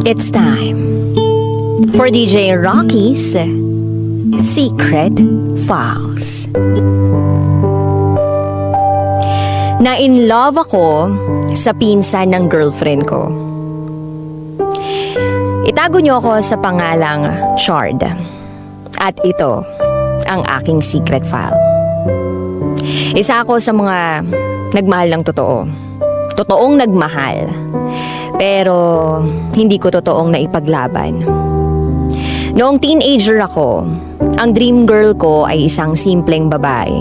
It's time for DJ Rocky's Secret Files. Na-in love ako sa pinsan ng girlfriend ko. Itago niyo ako sa pangalang Chard. At ito ang aking secret file. Isa ako sa mga nagmahal ng totoo. Totoong nagmahal. Pero hindi ko totoong naipaglaban. Noong teenager ako, ang dream girl ko ay isang simpleng babae.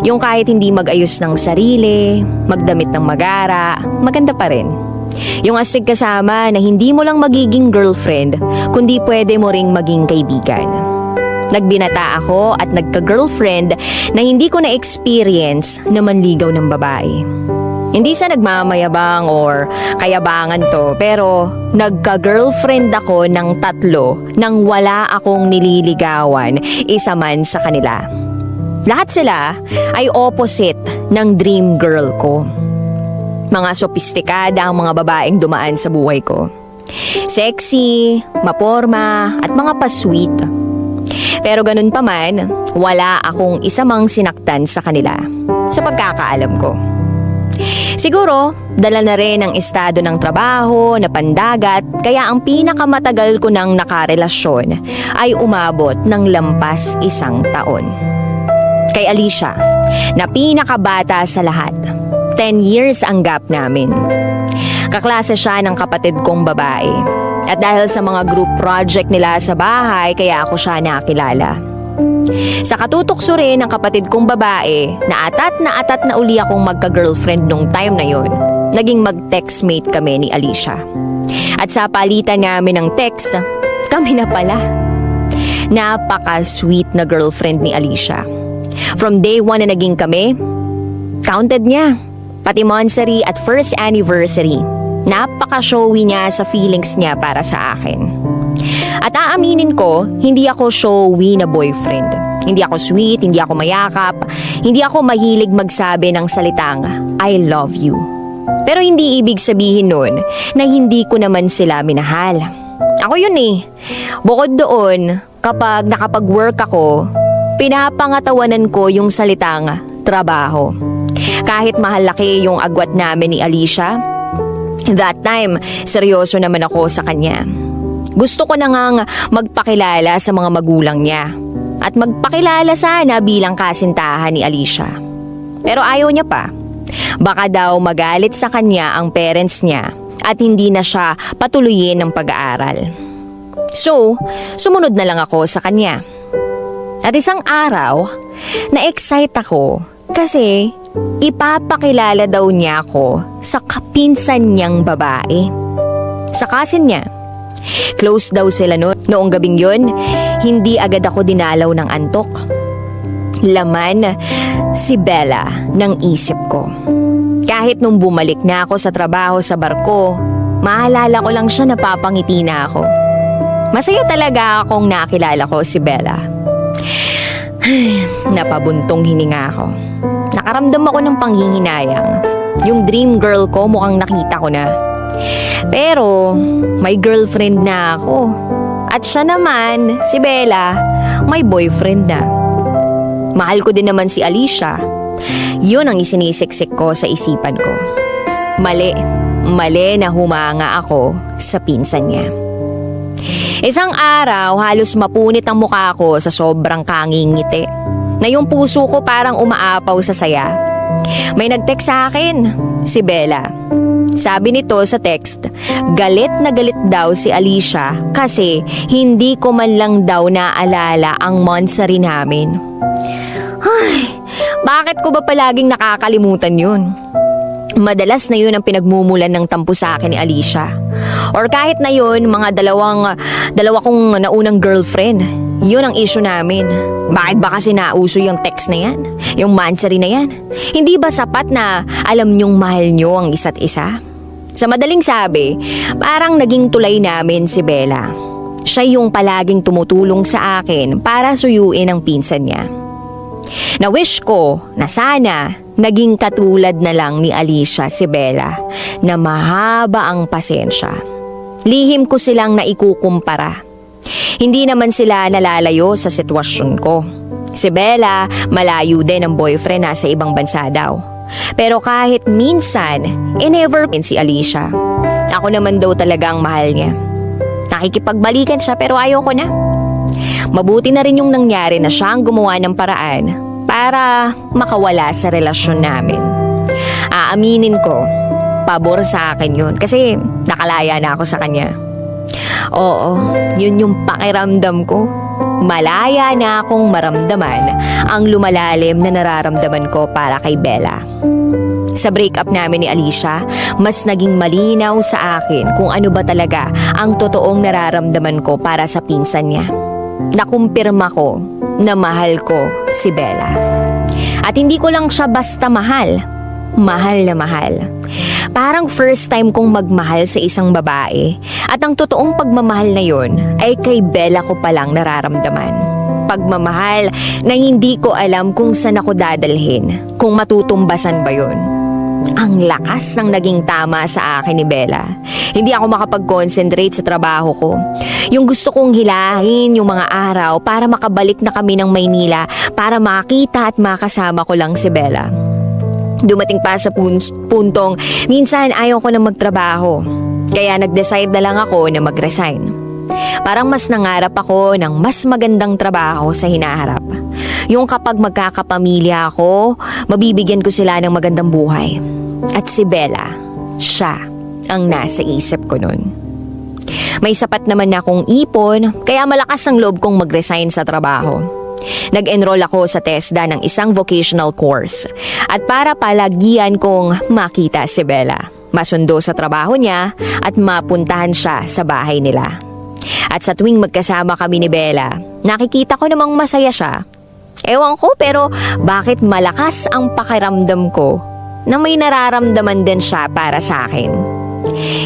Yung kahit hindi mag-ayos ng sarili, magdamit ng magara, maganda pa rin. Yung astig kasama na hindi mo lang magiging girlfriend, kundi pwede mo ring maging kaibigan. Nagbinata ako at nagka-girlfriend na hindi ko na-experience na manligaw ng babae. Hindi sa nagmamayabang or kayabangan to, pero nagka-girlfriend ako ng 3 nang wala akong nililigawan, isa man sa kanila. Lahat sila ay opposite ng dream girl ko. Mga sopistikada ang mga babaeng dumaan sa buhay ko. Sexy, maporma, at mga pa-sweet. Pero ganun pa man, wala akong isa mang sinaktan sa kanila, sa pagkakaalam ko. Siguro, dala na rin ang estado ng trabaho, na pandagat, kaya ang pinakamatagal ko nang nakarelasyon ay umabot ng lampas 1 taon. Kay Alicia, na pinakabata sa lahat. 10 years ang gap namin. Kaklase siya ng kapatid kong babae. At dahil sa mga group project nila sa bahay, kaya ako siya nakilala. Sa katutokso rin ng kapatid kong babae, na atat na uli akong magka-girlfriend nung time na yon. Naging mag-textmate kami ni Alicia. At sa palitan namin ng text, kami na pala. Napaka-sweet na girlfriend ni Alicia. From day 1 na naging kami, counted niya. Pati monthsary at first anniversary. Napaka-showy niya sa feelings niya para sa akin. At aaminin ko, hindi ako showy na boyfriend. Hindi ako sweet, hindi ako mayakap, hindi ako mahilig magsabi ng salitang I love you. Pero hindi ibig sabihin nun na hindi ko naman sila minahal. Ako yun eh. Bukod doon, kapag nakapag-work ako, pinapangatawanan ko yung salitang trabaho. Kahit mahal laki yung agwat namin ni Alicia, that time, seryoso naman ako sa kanya. Gusto ko na ngang magpakilala sa mga magulang niya at magpakilala sana bilang kasintahan ni Alicia. Pero ayaw niya pa. Baka daw magalit sa kanya ang parents niya at hindi na siya patuloyin ng pag-aaral. So, sumunod na lang ako sa kanya. At isang araw, na-excite ako kasi ipapakilala daw niya ako sa kapinsan niyang babae. Sa cousin niya. Close daw sila noong gabing yun, hindi agad ako dinalaw ng antok. Laman si Bella ng isip ko. Kahit nung bumalik na ako sa trabaho sa barko, maalala ko lang siya, napapangiti na ako. Masaya talaga akong nakilala ko si Bella. Napabuntong hininga ako. Nakaramdam ako ng panghihinayang. Yung dream girl ko mukhang nakita ko na. Pero may girlfriend na ako. At siya naman, si Bella, may boyfriend na. Mahal ko din naman si Alicia. Yun ang isinisiksik ko sa isipan ko. Mali na humanga ako sa pinsan niya. Isang araw, halos mapunit ang mukha ko sa sobrang kangingiti. Na yung puso ko parang umaapaw sa saya. May nag-text sa akin, si Bella. Sabi nito sa text, galit na galit daw si Alicia kasi hindi ko man lang daw naalala ang monthsary namin. Ay, bakit ko ba palaging nakakalimutan yun? Madalas na yun ang pinagmumulan ng tampo sa akin ni Alicia. Or kahit na yun, mga dalawa kong naunang girlfriend. Yun ang issue namin. Bakit ba kasi nauso yung text na yan? Yung monthsary na yan? Hindi ba sapat na alam nyong mahal nyo ang isa't isa? Sa madaling sabi, parang naging tulay namin si Bella. Siya yung palaging tumutulong sa akin para suyuin ang pinsan niya. Na-wish ko na sana naging katulad na lang ni Alicia si Bella na mahaba ang pasensya. Lihim ko silang naikukumpara. Hindi naman sila nalalayo sa sitwasyon ko. Si Bella, malayo din ang boyfriend, nasa ibang bansa daw. Pero kahit minsan, never si Alicia. Ako naman daw talagang mahal niya. Nakikipagbalikan siya pero ayoko na. Mabuti na rin yung nangyari na siya ang gumawa ng paraan para makawala sa relasyon namin. Aaminin ko, pabor sa akin yun kasi nakalaya na ako sa kanya. Oo, yun yung pakiramdam ko. Malaya na akong maramdaman ang lumalalim na nararamdaman ko para kay Bella. Sa breakup namin ni Alicia, mas naging malinaw sa akin kung ano ba talaga ang totoong nararamdaman ko para sa pinsan niya. Nakumpirma ko na mahal ko si Bella. At hindi ko lang siya basta mahal. Mahal na mahal. Parang first time kong magmahal sa isang babae at ang totoong pagmamahal na yon ay kay Bella ko palang nararamdaman. Pagmamahal na hindi ko alam kung saan ako dadalhin, kung matutumbasan ba yon. Ang lakas ng naging tama sa akin ni Bella. Hindi ako makapag-concentrate sa trabaho ko. Yung gusto kong hilahin yung mga araw para makabalik na kami ng Maynila para makita at makasama ko lang si Bella. Dumating pa sa puntong minsan ayaw ko na magtrabaho. Kaya nag-decide na lang ako na mag-resign. Parang mas nangarap ako ng mas magandang trabaho sa hinaharap. Yung kapag magkakapamilya ako, mabibigyan ko sila ng magandang buhay. At si Bella, siya ang nasa isip ko nun. May sapat naman na akong ipon, kaya malakas ang loob kong mag-resign sa trabaho. Nag-enroll ako sa TESDA ng isang vocational course at para palagian kong makita si Bella, masundo sa trabaho niya at mapuntahan siya sa bahay nila. At sa tuwing magkasama kami ni Bella, nakikita ko namang masaya siya. Ewan ko pero bakit malakas ang pakiramdam ko na may nararamdaman din siya para sa akin.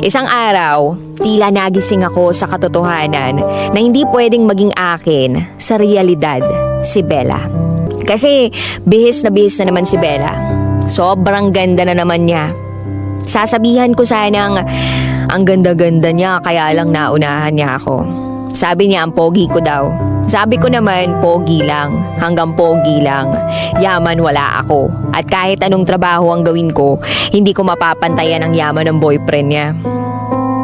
Isang araw, tila nagising ako sa katotohanan na hindi pwedeng maging akin sa realidad si Bella. Kasi bihis na naman si Bella. Sobrang ganda na naman niya. Sasabihan ko sanang ang ganda-ganda niya kaya lang naunahan niya ako. Sabi niya ang pogi ko daw. Sabi ko naman pogi lang, hanggang pogi lang. Yaman wala ako. At kahit anong trabaho ang gawin ko, hindi ko mapapantayan ang yaman ng boyfriend niya.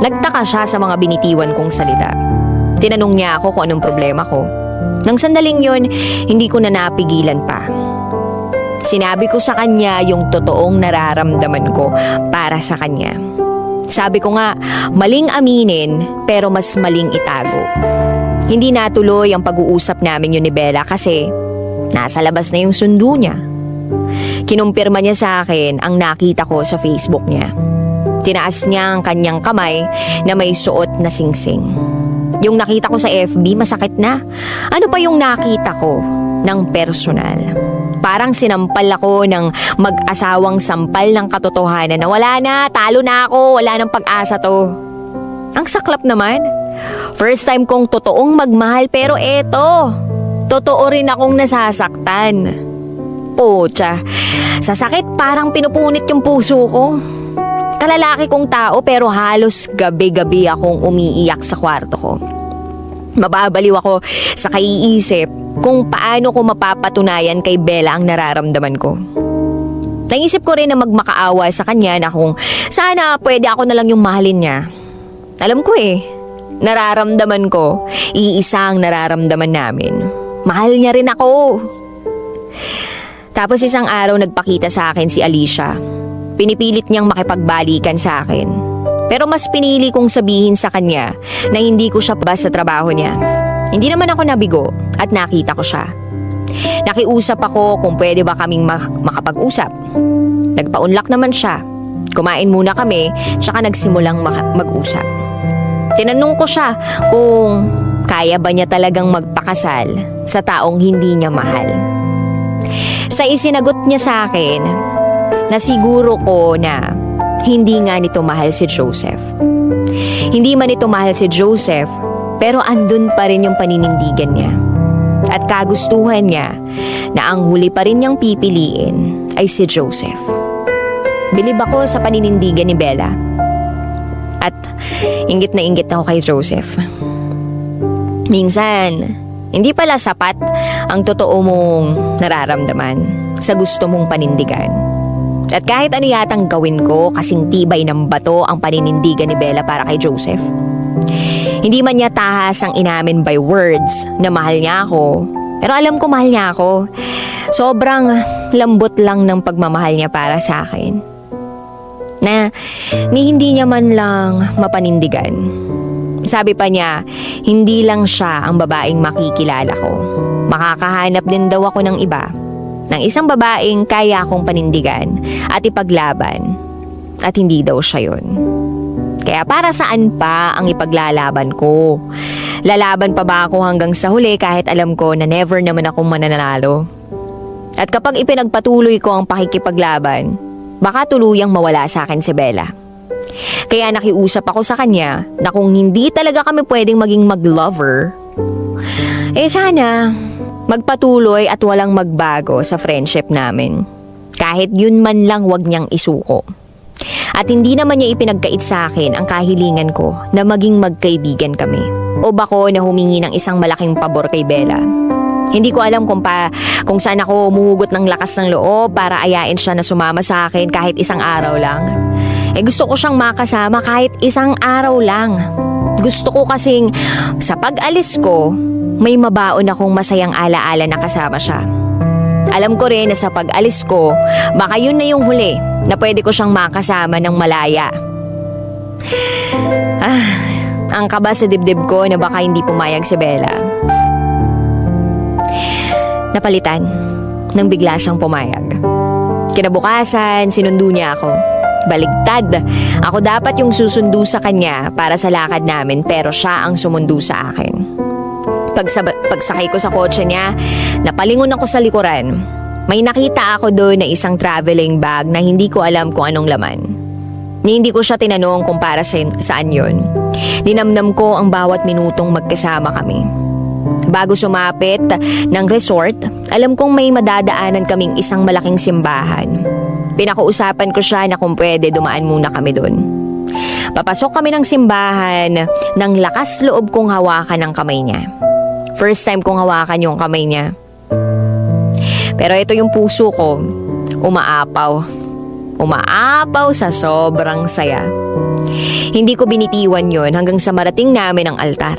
Nagtaka siya sa mga binitiwan kong salita. Tinanong niya ako kung anong problema ko. Nang sandaling yon, hindi ko na napigilan pa. Sinabi ko sa kanya yung totoong nararamdaman ko para sa kanya. Sabi ko nga, maling aminin pero mas maling itago. Hindi natuloy ang pag-uusap namin yun ni Bella kasi nasa labas na yung sundo niya. Kinumpirma niya sa akin ang nakita ko sa Facebook niya. Tinaas niya ang kanyang kamay na may suot na singsing. Yung nakita ko sa FB, masakit na. Ano pa yung nakita ko ng personal? Parang sinampal ako ng mag-asawang sampal ng katotohanan na wala na, talo na ako, wala nang pag-asa to. Ang saklap naman. First time kong totoong magmahal pero eto, totoo rin akong nasasaktan. Pucha, sa sakit parang pinupunit yung puso ko. Kalalaki kong tao pero halos gabi-gabi akong umiiyak sa kwarto ko. Mababaliw ako sa kaiisip kung paano ko mapapatunayan kay Bella ang nararamdaman ko. Naisip ko rin na magmakaawa sa kanya na kung sana pwede ako na lang yung mahalin niya. Alam ko nararamdaman ko, iisa ang nararamdaman namin. Mahal niya rin ako. Tapos isang araw nagpakita sa akin si Alicia. Pinipilit niyang makipagbalikan sa akin. Pero mas pinili kong sabihin sa kanya na hindi ko siya basta sa trabaho niya. Hindi naman ako nabigo at nakita ko siya. Nakiusap ako kung pwede ba kaming makapag-usap. Nagpaunlak naman siya. Kumain muna kami, tsaka nagsimulang mag-usap. Tinanong ko siya kung kaya ba niya talagang magpakasal sa taong hindi niya mahal. Sa isinagot niya sa akin, nasiguro ko na hindi nga nito mahal si Joseph. Hindi man ito mahal si Joseph, pero andun pa rin yung paninindigan niya. At kagustuhan niya na ang huli pa rin niyang pipiliin ay si Joseph. Bilib ako sa paninindigan ni Bella. At inggit na inggit ako kay Joseph. Minsan, hindi pala sapat ang totoo mong nararamdaman sa gusto mong panindigan. At kahit ano yatang gawin ko, kasing tibay ng bato ang paninindigan ni Bella para kay Joseph. Hindi man niya tahas ang inamin by words na mahal niya ako, pero alam ko mahal niya ako. Sobrang lambot lang ng pagmamahal niya para sa akin. Na ni hindi niya man lang mapanindigan. Sabi pa niya, hindi lang siya ang babaeng makikilala ko. Makakahanap din daw ako ng iba. Ng isang babaeng kaya akong panindigan at ipaglaban. At hindi daw siya yun. Kaya para saan pa ang ipaglalaban ko? Lalaban pa ba ako hanggang sa huli kahit alam ko na never naman akong mananalo? At kapag ipinagpatuloy ko ang pakikipaglaban, baka tuluyang mawala sa akin si Bella. Kaya nakiusap ako sa kanya na kung hindi talaga kami pwedeng maging mag-lover, sana magpatuloy at walang magbago sa friendship namin. Kahit yun man lang wag niyang isuko. At hindi naman niya ipinagkait sa akin ang kahilingan ko na maging magkaibigan kami. O bako na humingi ng isang malaking pabor kay Bella. Hindi ko alam kung saan ako umuhugot ng lakas ng loob para ayain siya na sumama sa akin kahit isang araw lang. Gusto ko siyang makasama kahit isang araw lang. Gusto ko kasing sa pag-alis ko, may mabaon akong masayang alaala na kasama siya. Alam ko rin na sa pag-alis ko, baka yun na yung huli na pwede ko siyang makasama ng malaya. Ang kaba sa dibdib ko na baka hindi pumayag si Bella. Napalitan nang bigla siyang pumayag. Kinabukasan, sinundo niya ako. Baligtad. Ako dapat yung susundo sa kanya para sa lakad namin pero siya ang sumundo sa akin. Pagsakay ko sa kotse niya, napalingon ako sa likuran. May nakita ako doon na isang traveling bag na hindi ko alam kung anong laman. Hindi ko siya tinanong kung para saan yun. Dinamnam ko ang bawat minutong magkasama kami. Bago sumapit ng resort, alam kong may madadaanan kaming isang malaking simbahan. Pinakuusapan ko siya na kung pwede dumaan muna kami doon. Papasok kami ng simbahan nang lakas loob kong hawakan ang kamay niya. First time kong hawakan yung kamay niya. Pero ito yung puso ko, umaapaw. Umaapaw sa sobrang saya. Hindi ko binitiwan yon hanggang sa marating namin ang altar.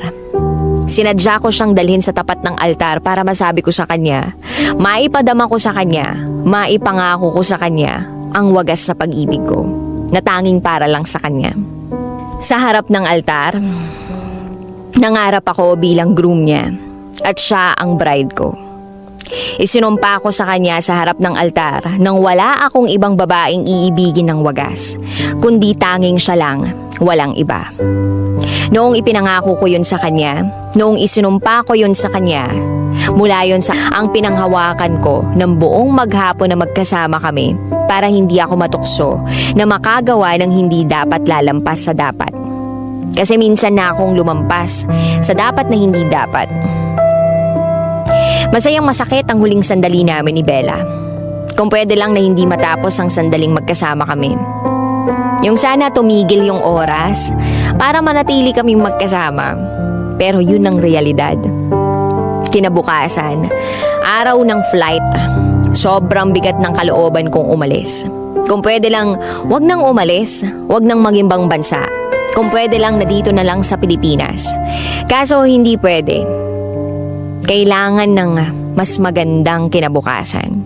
Sinadya ko siyang dalhin sa tapat ng altar para masabi ko sa kanya, maipadama ko sa kanya, maipangako ko sa kanya ang wagas sa pag-ibig ko na tanging para lang sa kanya. Sa harap ng altar, nangarap ako bilang groom niya at siya ang bride ko. Isinumpa ko sa kanya sa harap ng altar nang wala akong ibang babaeng iibigin ng wagas, kundi tanging siya lang, walang iba. Noong ipinangako ko yun sa kanya, noong isinumpa ko yun sa kanya, mula yun sa ang pinanghawakan ko ng buong maghapon na magkasama kami para hindi ako matukso na makagawa ng hindi dapat lalampas sa dapat. Kasi minsan na akong lumampas sa dapat na hindi dapat. Masayang masakit ang huling sandali namin ni Bella. Kung pwede lang na hindi matapos ang sandaling magkasama kami. Yung sana tumigil yung oras para manatili kaming magkasama. Pero yun ang realidad. Kinabukasan, araw ng flight, sobrang bigat ng kalooban kong umalis. Kung pwede lang, wag nang umalis, wag nang mag-ibang bansa. Kung pwede lang na dito na lang sa Pilipinas. Kaso hindi pwede. Kailangan ng mas magandang kinabukasan.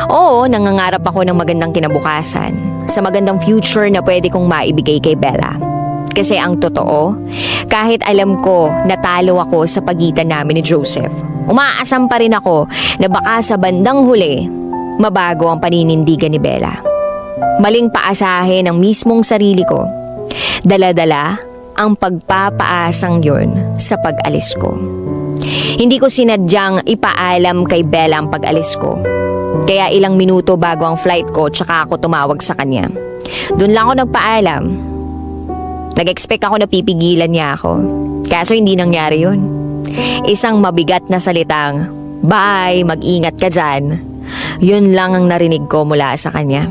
Oo, nangangarap ako ng magandang kinabukasan, sa magandang future na pwede kong maibigay kay Bella. Kasi ang totoo, kahit alam ko natalo ako sa pagitan namin ni Joseph, umaasam pa rin ako na baka sa bandang huli, mabago ang paninindigan ni Bella. Maling paasahin ang mismong sarili ko. Dala-dala ang pagpapaasang yon sa pag-alis ko. Hindi ko sinadyang ipaalam kay Bella ang pag-alis ko. Kaya ilang minuto bago ang flight ko, tsaka ako tumawag sa kanya. Doon lang ako nagpaalam. Nag-expect ako na pipigilan niya ako. Kaso hindi nangyari yun. Isang mabigat na salitang, "Bye, mag-ingat ka dyan." Yun lang ang narinig ko mula sa kanya.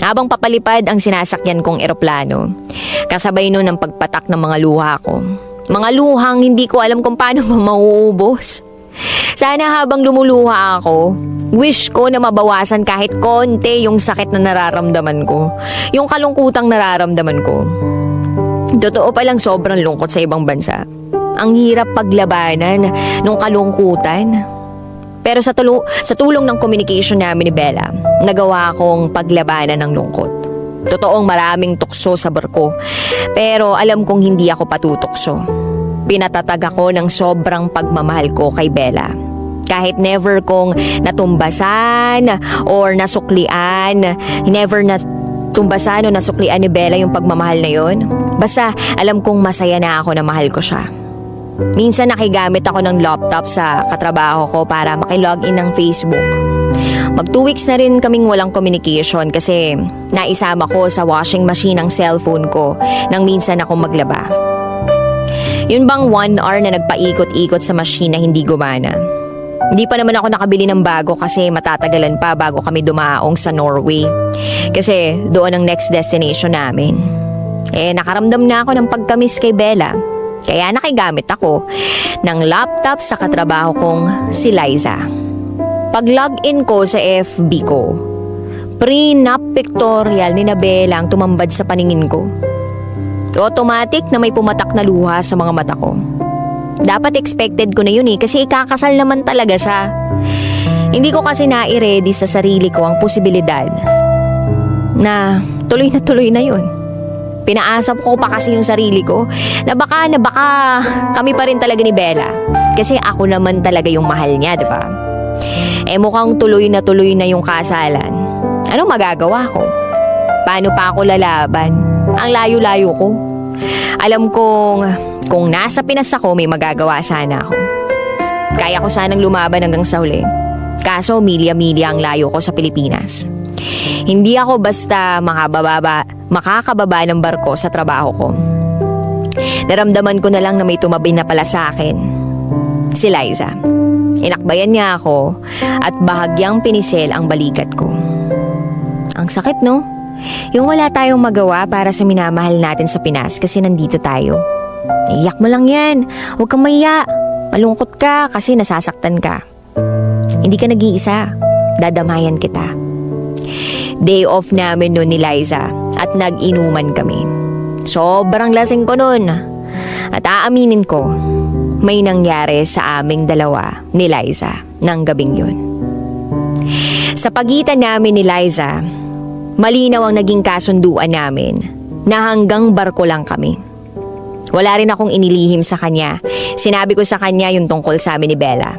Habang papalipad ang sinasakyan kong eroplano, Kasabay nun ang pagpatak ng mga luha ko. Mga luhang hindi ko alam kung paano mauubos. Sana habang lumuluha ako, wish ko na mabawasan kahit konti yung sakit na nararamdaman ko. Yung kalungkutang nararamdaman ko. Totoo palang sobrang lungkot sa ibang bansa. Ang hirap paglabanan ng kalungkutan. Pero sa tulong ng communication namin ni Bella, nagawa kong paglabanan ng lungkot. Totoong maraming tukso sa barko, pero alam kong hindi ako patutokso. Pinatatag ako ng sobrang pagmamahal ko kay Bella. Kahit never kong natumbasan or nasuklian, never natumbasan o nasuklian ni Bella yung pagmamahal na yon. Basta alam kong masaya na ako na mahal ko siya. Minsan nakigamit ako ng laptop sa katrabaho ko para makilogin ng Facebook. Mag 2 weeks na rin kaming walang communication kasi naisama ko sa washing machine ang cellphone ko nang minsan ako maglaba. Yun bang 1 hour na nagpaikot-ikot sa machine na hindi gumana. Hindi pa naman ako nakabili ng bago kasi matatagalan pa bago kami dumaong sa Norway. Kasi doon ang next destination namin. Nakaramdam na ako ng pagkamiss kay Bella. Kaya nakigamit ako ng laptop sa katrabaho kong si Liza. Pag-login ko sa FB ko, pre-nap pictorial ni Bella ang tumambad sa paningin ko. Automatic na may pumatak na luha sa mga mata ko. Dapat expected ko na yun kasi ikakasal naman talaga siya. Hindi ko kasi nai-ready sa sarili ko ang posibilidad na tuloy na yun. Pinaasap ko pa kasi yung sarili ko na baka kami pa rin talaga ni Bella. Kasi ako naman talaga yung mahal niya, di ba? Mukhang tuloy na yung kasalan. Anong magagawa ko? Paano pa ako lalaban? Ang layo-layo ko. Alam kong kung nasa Pinas ako, may magagawa sana ako. Kaya ko sanang lumaban hanggang sa huli. Kaso milya-milya ang layo ko sa Pilipinas. Hindi ako basta makakababa ng barko sa trabaho ko. Naramdaman ko na lang na may tumabi na pala sa akin. Si Liza. Inakbayan niya ako at bahagyang pinisil ang balikat ko. Ang sakit, no? Yung wala tayong magawa para sa minamahal natin sa Pinas kasi nandito tayo. Iyak mo lang yan. Huwag kang maiya. Malungkot ka kasi nasasaktan ka. Hindi ka nag-iisa. Dadamayan kita. Day off namin noon ni Liza at nag-inuman kami. Sobrang lasing ko noon. At aaminin ko, may nangyari sa aming dalawa ni Liza ng gabing yun. Sa pagitan namin ni Liza, malinaw ang naging kasunduan namin na hanggang barko lang kami. Wala rin akong inilihim sa kanya. Sinabi ko sa kanya yung tungkol sa amin ni Bella.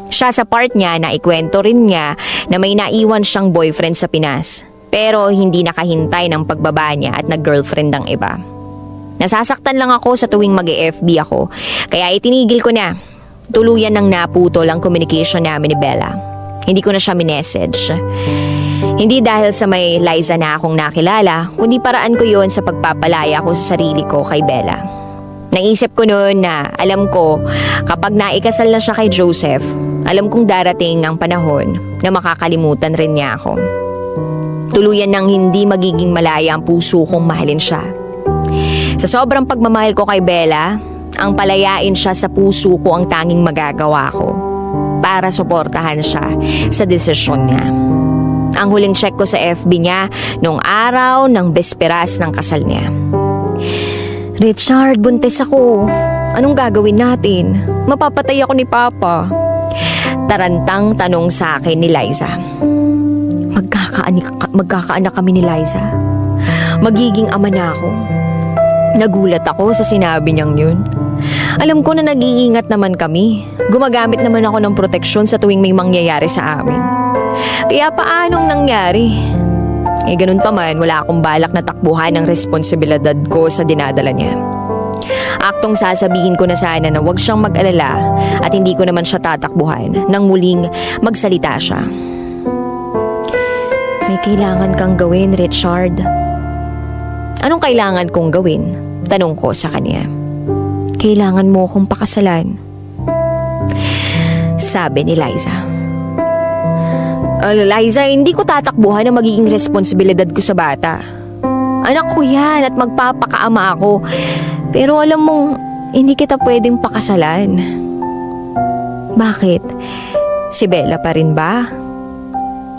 Siya sa part niya na ikwento rin niya na may naiwan siyang boyfriend sa Pinas. Pero hindi nakahintay ng pagbaba niya at nag-girlfriend ang iba. Nasasaktan lang ako sa tuwing mag-FB ako. Kaya itinigil ko na. Tuluyan nang naputol ang communication namin ni Bella. Hindi ko na siya minessage. Hindi dahil sa may Liza na akong nakilala, kundi paraan ko yon sa pagpapalaya ko sa sarili ko kay Bella. Naisip ko noon na alam ko kapag naikasal na siya kay Joseph, alam kong darating ang panahon na makakalimutan rin niya ako. Tuluyan nang hindi magiging malaya ang puso kong mahalin siya. Sa sobrang pagmamahal ko kay Bella, ang palayain siya sa puso ko ang tanging magagawa ko para suportahan siya sa desisyon niya. Ang huling check ko sa FB niya nung araw ng besperas ng kasal niya. Richard, buntis ako. Anong gagawin natin? Mapapatay ako ni Papa. Tarantang tanong sa akin ni Liza. Magkakaanak kami ni Liza. Magiging ama na ako. Nagulat ako sa sinabi niyang yun. Alam ko na nag-iingat naman kami. Gumagamit naman ako ng proteksyon sa tuwing may mangyayari sa amin. Kaya paanong nangyari? Ganun pa man, wala akong balak na takbuhan ang responsibilidad ko sa dinadala niya. Aktong sasabihin ko na sana na huwag siyang mag-alala at hindi ko naman siya tatakbuhan nang muling magsalita siya. May kailangan kang gawin, Richard. Anong kailangan kong gawin? Tanong ko sa kanya. Kailangan mo akong pakasalan. Sabi ni Liza. Liza, hindi ko tatakbuhan ang magiging responsibilidad ko sa bata. Anak ko yan at magpapakaama ako. Pero alam mong hindi kita pwedeng pakasalan. Bakit? Si Bella pa rin ba?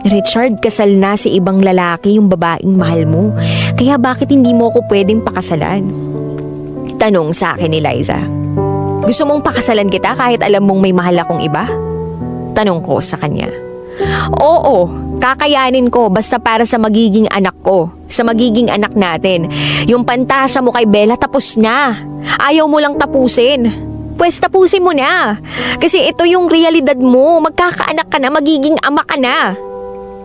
Richard, kasal na si ibang lalaki yung babaeng mahal mo. Kaya bakit hindi mo ako pwedeng pakasalan? Tanong sa akin ni Liza. Gusto mong pakasalan kita kahit alam mong may mahal akong iba? Tanong ko sa kanya. Oo, kakayanin ko basta para sa magiging anak ko. Sa magiging anak natin. Yung pantasya mo kay Bella tapos na. Ayaw mo lang tapusin. Pwes tapusin mo na. Kasi ito yung realidad mo. Magkakaanak ka na, magiging ama ka na.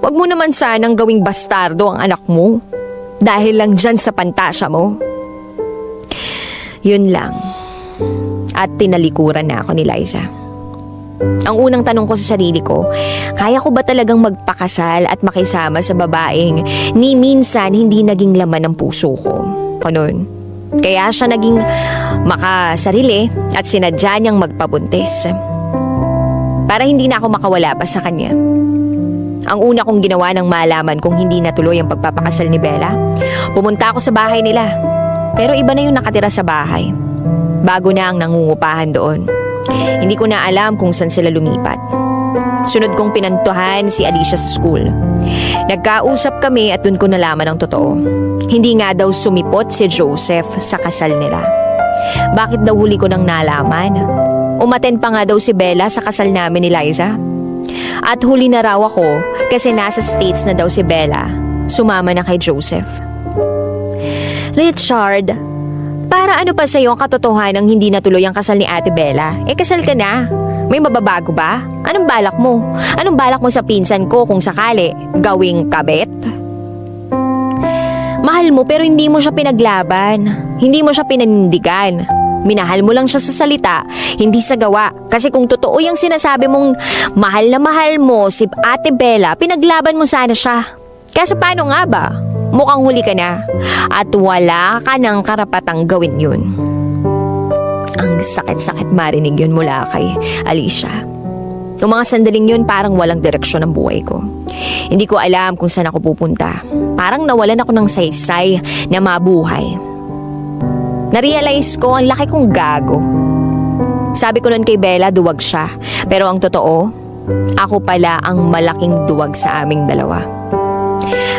Huwag mo naman sanang gawing bastardo ang anak mo. Dahil lang dyan sa pantasya mo. Yun lang. At tinalikuran na ako ni Liza. Ang unang tanong ko sa sarili ko, kaya ko ba talagang magpakasal at makisama sa babaeng ni minsan hindi naging laman ng puso ko? Ganun. Kaya siya naging makasarili at sinadya niyang magpabuntis. Para hindi na ako makawala pa sa kanya. Ang una kong ginawa nang malaman kung hindi natuloy ang pagpapakasal ni Bella, pumunta ako sa bahay nila. Pero iba na yung nakatira sa bahay. Bago na ang nangungupahan doon. Hindi ko na alam kung saan sila lumipat. Sunod kong pinantuhan si Alicia sa school. Nagkausap kami at dun ko nalaman ang totoo. Hindi nga daw sumipot si Joseph sa kasal nila. Bakit daw huli ko nang nalaman? Umaten pa nga daw si Bella sa kasal namin ni Liza. At huli na raw ako kasi nasa States na daw si Bella. Sumama na kay Joseph. Richard, para ano pa sa'yo ang katotohanan ng hindi natuloy ang kasal ni Ate Bella? Kasal ka na. May mababago ba? Anong balak mo? Anong balak mo sa pinsan ko kung sakali gawing kabet? Mahal mo pero hindi mo siya pinaglaban. Hindi mo siya pinanindigan. Minahal mo lang siya sa salita, hindi sa gawa. Kasi kung totoo yung sinasabi mong mahal na mahal mo si Ate Bella, pinaglaban mo sana siya. Kaso paano nga ba? Mukhang huli ka na. At wala ka ng karapatang gawin yun. Ang sakit-sakit marinig yun mula kay Alicia. Yung mga sandaling yun parang walang direksyon ang buhay ko. Hindi ko alam kung saan ako pupunta. Parang nawalan ako ng saysay na mabuhay. Narealize ko ang laki kong gago. Sabi ko nun kay Bella duwag siya. Pero ang totoo, ako pala ang malaking duwag sa aming dalawa.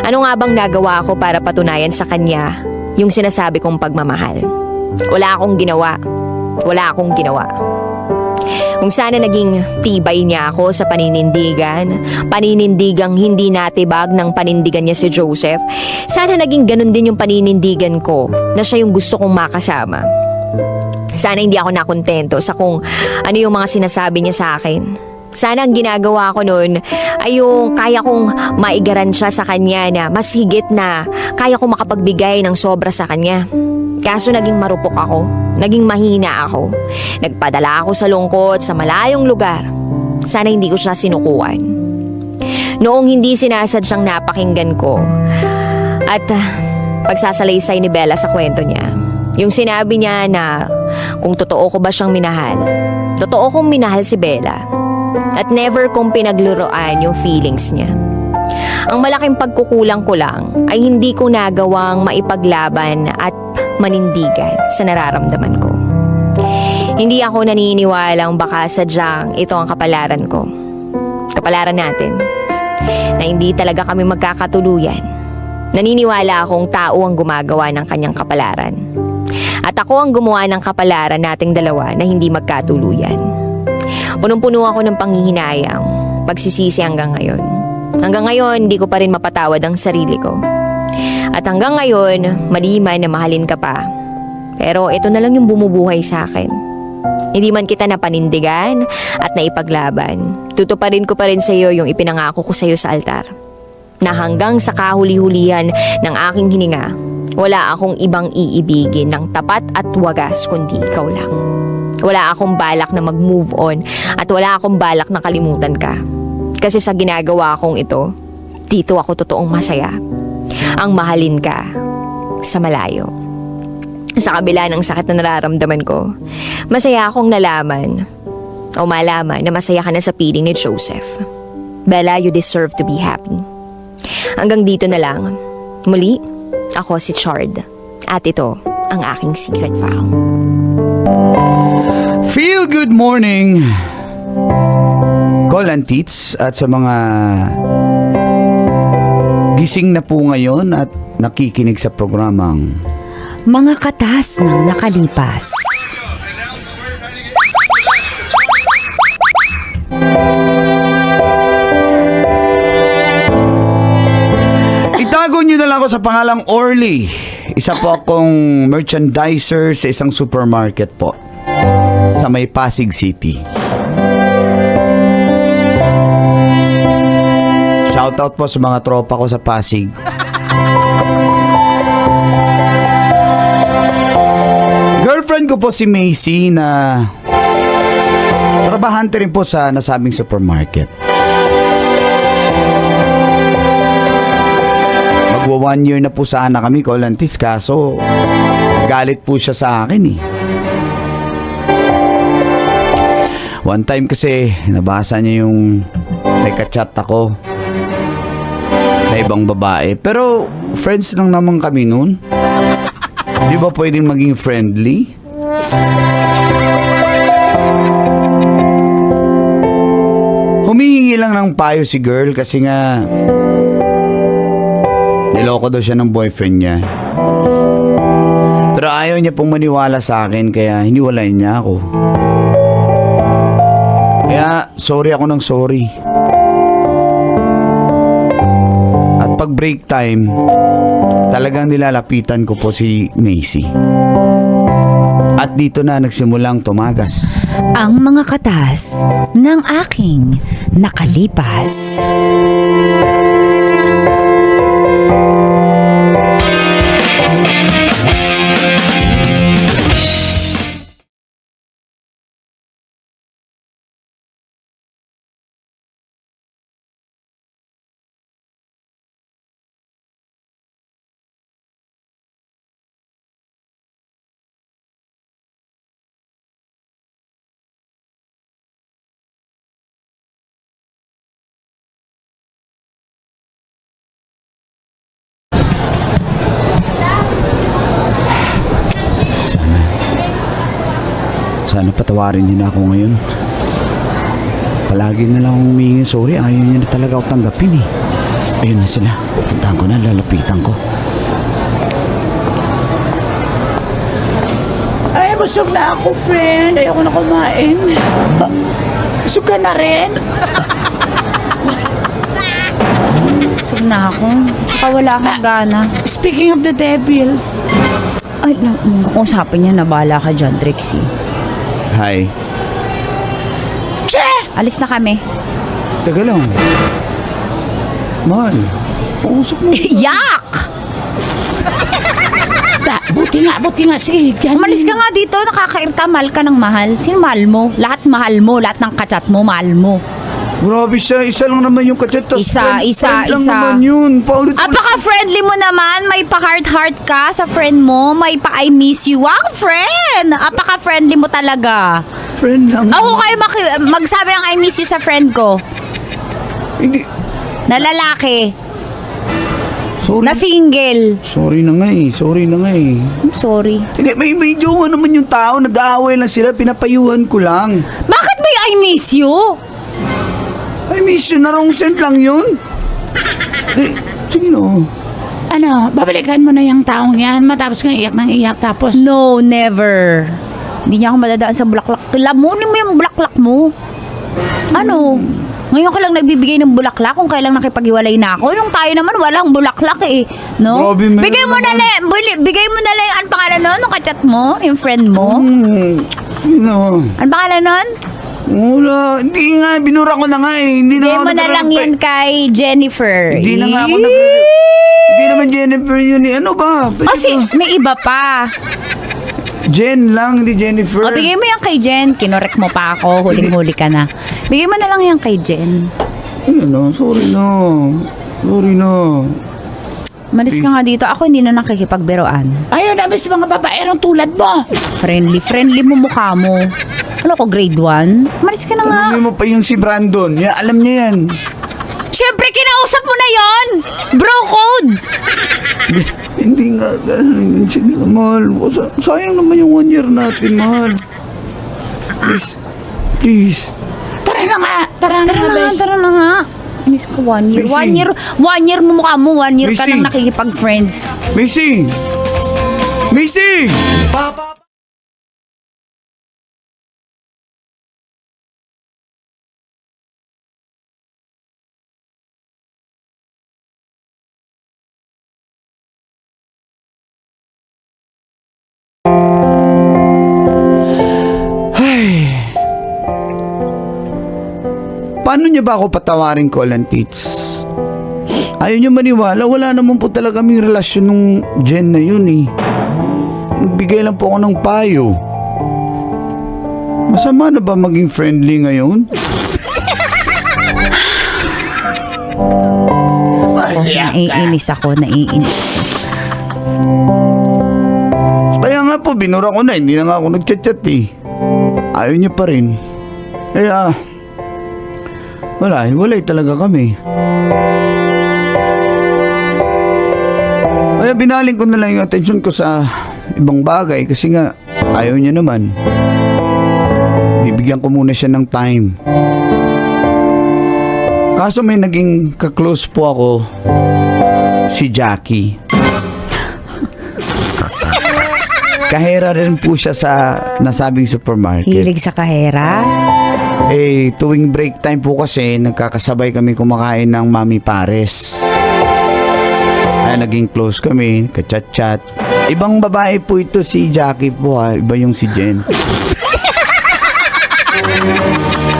Ano nga bang nagawa ko para patunayan sa kanya yung sinasabi kong pagmamahal? Wala akong ginawa. Wala akong ginawa. Kung sana naging tibay niya ako sa paninindigang hindi natibag ng panindigan niya si Joseph, sana naging ganun din yung paninindigan ko na siya yung gusto kong makasama. Sana hindi ako nakontento sa kung ano yung mga sinasabi niya sa akin. Sana ang ginagawa ko noon ay yung kaya kong maigaran siya sa kanya na mas higit na kaya kong makapagbigay ng sobra sa kanya. Kaso naging marupok ako, naging mahina ako. Nagpadala ako sa lungkot sa malayong lugar. Sana hindi ko siya sinukuan. Noong hindi sinasadyang napakinggan ko at pagsasalaysay ni Bella sa kwento niya, yung sinabi niya na kung totoo ko ba siyang minahal. Totoo kong minahal si Bella. At never kong pinagluroan yung feelings niya. Ang malaking pagkukulang ko lang ay hindi ko nagawang maipaglaban at manindigan sa nararamdaman ko. Hindi ako naniniwalang baka sadyang ito ang kapalaran ko. Kapalaran natin. Na hindi talaga kami magkakatuluyan. Naniniwala akong tao ang gumagawa ng kanyang kapalaran. At ako ang gumawa ng kapalaran nating dalawa na hindi magkatuluyan. Punong-puno ako ng panghihinayang, pagsisisi hanggang ngayon. Hanggang ngayon, hindi ko pa rin mapatawad ang sarili ko. At hanggang ngayon, maliman na mahalin ka pa. Pero ito na lang yung bumubuhay sa akin. Hindi man kita napanindigan at naipaglaban. Tutuparin ko pa rin sa iyo yung ipinangako ko sa iyo sa altar. Na hanggang sa kahuli-hulihan ng aking hininga, wala akong ibang iibigin ng tapat at wagas kundi ikaw lang. Wala akong balak na mag-move on at wala akong balak na kalimutan ka. Kasi sa ginagawa kong ito, dito ako totoong masaya. Ang mahalin ka sa malayo. Sa kabila ng sakit na nararamdaman ko, masaya akong malaman na masaya ka na sa piling ni Joseph. Bella, you deserve to be happy. Hanggang dito na lang. Muli, Ako si Chard. At ito ang aking secret file. Feel good morning, Call and Tits, at sa mga gising na po ngayon at nakikinig sa programang Mga Katas ng Nakalipas. Itago nyo na lang ako sa pangalang Orly. Isa po akong merchandiser sa isang supermarket po sa may Pasig City. Shoutout po sa mga tropa ko sa Pasig. Girlfriend ko po si Macy na trabahante rin po sa nasabing supermarket. Magwa 1 year na po sana kami, Colantis, kaso galit po siya sa akin eh. One time kasi nabasa niya yung may kachat ako na ibang babae. Pero friends lang naman kami nun. Di ba pwedeng maging friendly? Humihingi lang ng payo si girl kasi nga niloko daw siya ng boyfriend niya. Pero ayaw niya pong maniwala sa akin kaya hiniwalay niya ako. Kaya sorry ako ng sorry. At pag break time, talagang nilalapitan ko po si Macy. At dito na nagsimulang tumagas Ang mga katas ng aking nakalipas. Sana patawarin din ako ngayon. Palagi na lang akong humingi sorry. Ayaw niya na talaga ako tanggapin eh. Ayun na sila. Puntahan ko na, lalapitan ko. Ay, busog na ako, friend. Ayoko na kumain. Busog ka na rin? Busog na ako. Tsaka wala akong gana. Speaking of the devil. Ay, kung usapin niya, nabala ka dyan, Trixie. Hi. Che! Alis na kami. Teka lang. Mahal. Pausap mo. Yak! Buti nga. Sige, yan. Umalis ka nga dito, nakakairta, mahal ka ng mahal. Sino mahal mo? Lahat mahal mo, lahat ng kachat mo, mahal mo. Grabe siya. Isa lang naman yung kachat. Isa. lang naman yun. Paulit-ulit. Apaka-friendly mo naman. May pa-heart-heart ka sa friend mo. May pa-I miss you. Wow, friend! Apaka-friendly mo talaga. Friend lang. Ako kayo magsabi ng I miss you sa friend ko. Hindi. Na lalaki. Sorry. Na single. Sorry na nga eh. I'm sorry. Hindi, may jowa naman yung tao. Nag-aaway lang sila. Pinapayuhan ko lang. Bakit may I miss you? I miss you na wrong scent lang yun. Sige no. Ano, babalikan mo na yung taong yan. Matapos kang iyak ng iyak. Tapos, No, never. Hindi niya ako madadaan sa bulaklak. Lamunin mo yung bulaklak mo. Ano? Ngayon ka lang nagbibigay ng bulaklak kung kailang nakipag-iwalay na ako. Yung tayo naman, walang bulaklak eh. No? Grabe, meron Bigay mo na naman. lang, bigay mo na lang yung pangalan nun, nung kachat mo, yung friend mo. Ang pangalan nun? Wala. Hindi nga. Binura ko na nga eh. Hindi Bigay na ako mo na lang nagre-reply. yan kay Jennifer. Hindi na nga ako Hindi naman Jennifer yun eh. Ano ba? O may iba pa. Jen lang, hindi Jennifer. O bigay mo yan kay Jen. Kinorek mo pa ako. Huling-huli ka na. Bigay mo na lang yan kay Jen. Ayun no. Sorry no. Malis ka nga dito. Ako hindi na nakikipagbiroan. ayaw namin sa mga babaerong tulad mo. Friendly mo mukha mo. Ano ko, grade 1? Malis ka na nga. Tanungin mo pa yung si Brandon. Alam niya yan. Syempre, kinausap mo na yon. Bro code. Hindi nga. Sige na, mahal. Sayang naman yung 1 year natin, mahal. Please. Please. Tara na nga. Tara na nga, besh. Tara na nga. Inis ko 1 year. Missy. 1 year mo mukha mo. 1 year ka Missy. nang nakikipag-friends. Macy! Macy! Papa! Paano niya ba ako patawarin ko, Tits? Ayaw niya maniwala, wala naman po talaga kaming relasyon nung Jen na yun eh. Nagbigay lang po ako ng payo. Masama na ba maging friendly ngayon? Naiinis ako. Kaya nga po, binura ko na, hindi na nga ako nagchat-chat eh. Ayaw niya pa rin. Kaya, walay talaga kami. Kaya binaling ko na lang yung atensyon ko sa ibang bagay kasi nga ayaw niya naman. Bibigyan ko muna siya ng time. Kaso may naging ka-close po ako, si Jackie. Kahera rin po siya sa nasabing supermarket. Hilig sa kahera? Eh, tuwing break time po kasi, nagkakasabay kami kumakain ng Mami Pares. Ay, naging close kami, ka-chat-chat. Ibang babae po ito si Jackie po ha, iba yung si Jen.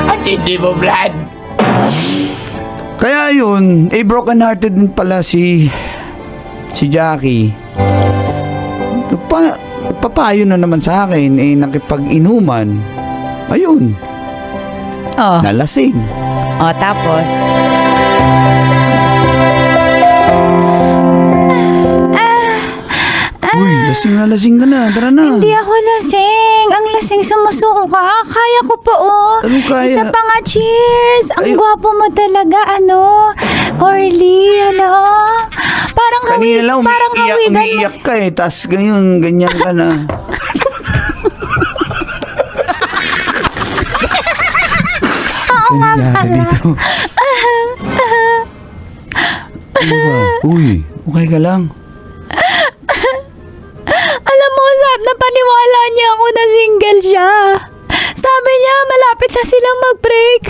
At hindi mo, Vlad. Kaya yun, broken-hearted din pala si Jackie. Nagpapayo na naman sa akin, nakipag-inuman. Ayun, Oh. nalasing. Oh, tapos? Uy, lasing ka na, tara na. Hindi ako lasing. Ang lasing sumusuko ka. Kaya ko pa, oh. Ano kaya? Isa pa nga, cheers. Ang Ay- gwapo mo talaga, Orly, Parang Kanina lang parang hawigan mo. umiiyak ka eh, tas ganyan ka na. Oo nga pala. Dito. Ano ba? Uy, okay ka lang? Alam mo, Zab, napaniwala niya ako na single siya. Sabi niya, malapit na silang mag-break.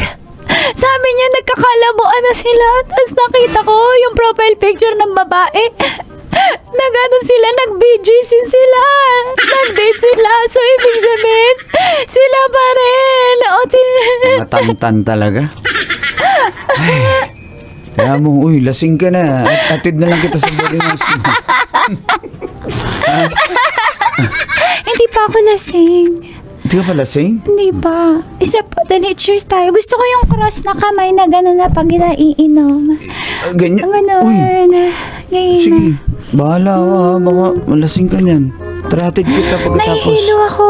Sabi niya, nagkakalabuan na sila. Tapos nakita ko yung profile picture ng babae. Sila, nag-BGC sila. Nag-date sila. So, ibig sabihin, sila pa rin. Matantan talaga. Ay, kaya mo, uy, lasing ka na. Atid na lang kita sa boarding house. Hindi pa ako lasing. Hindi ka pa lasing? Hindi pa. Isa pa, dali, cheers tayo. Gusto ko yung cross na kamay na gano'n na pag naiinom. Ganyan? Gano'n. Uy, Ngayon sige. Bahala ka ha. Baka malasing ka niyan. Tratid kita pagkatapos. nahihilo ako.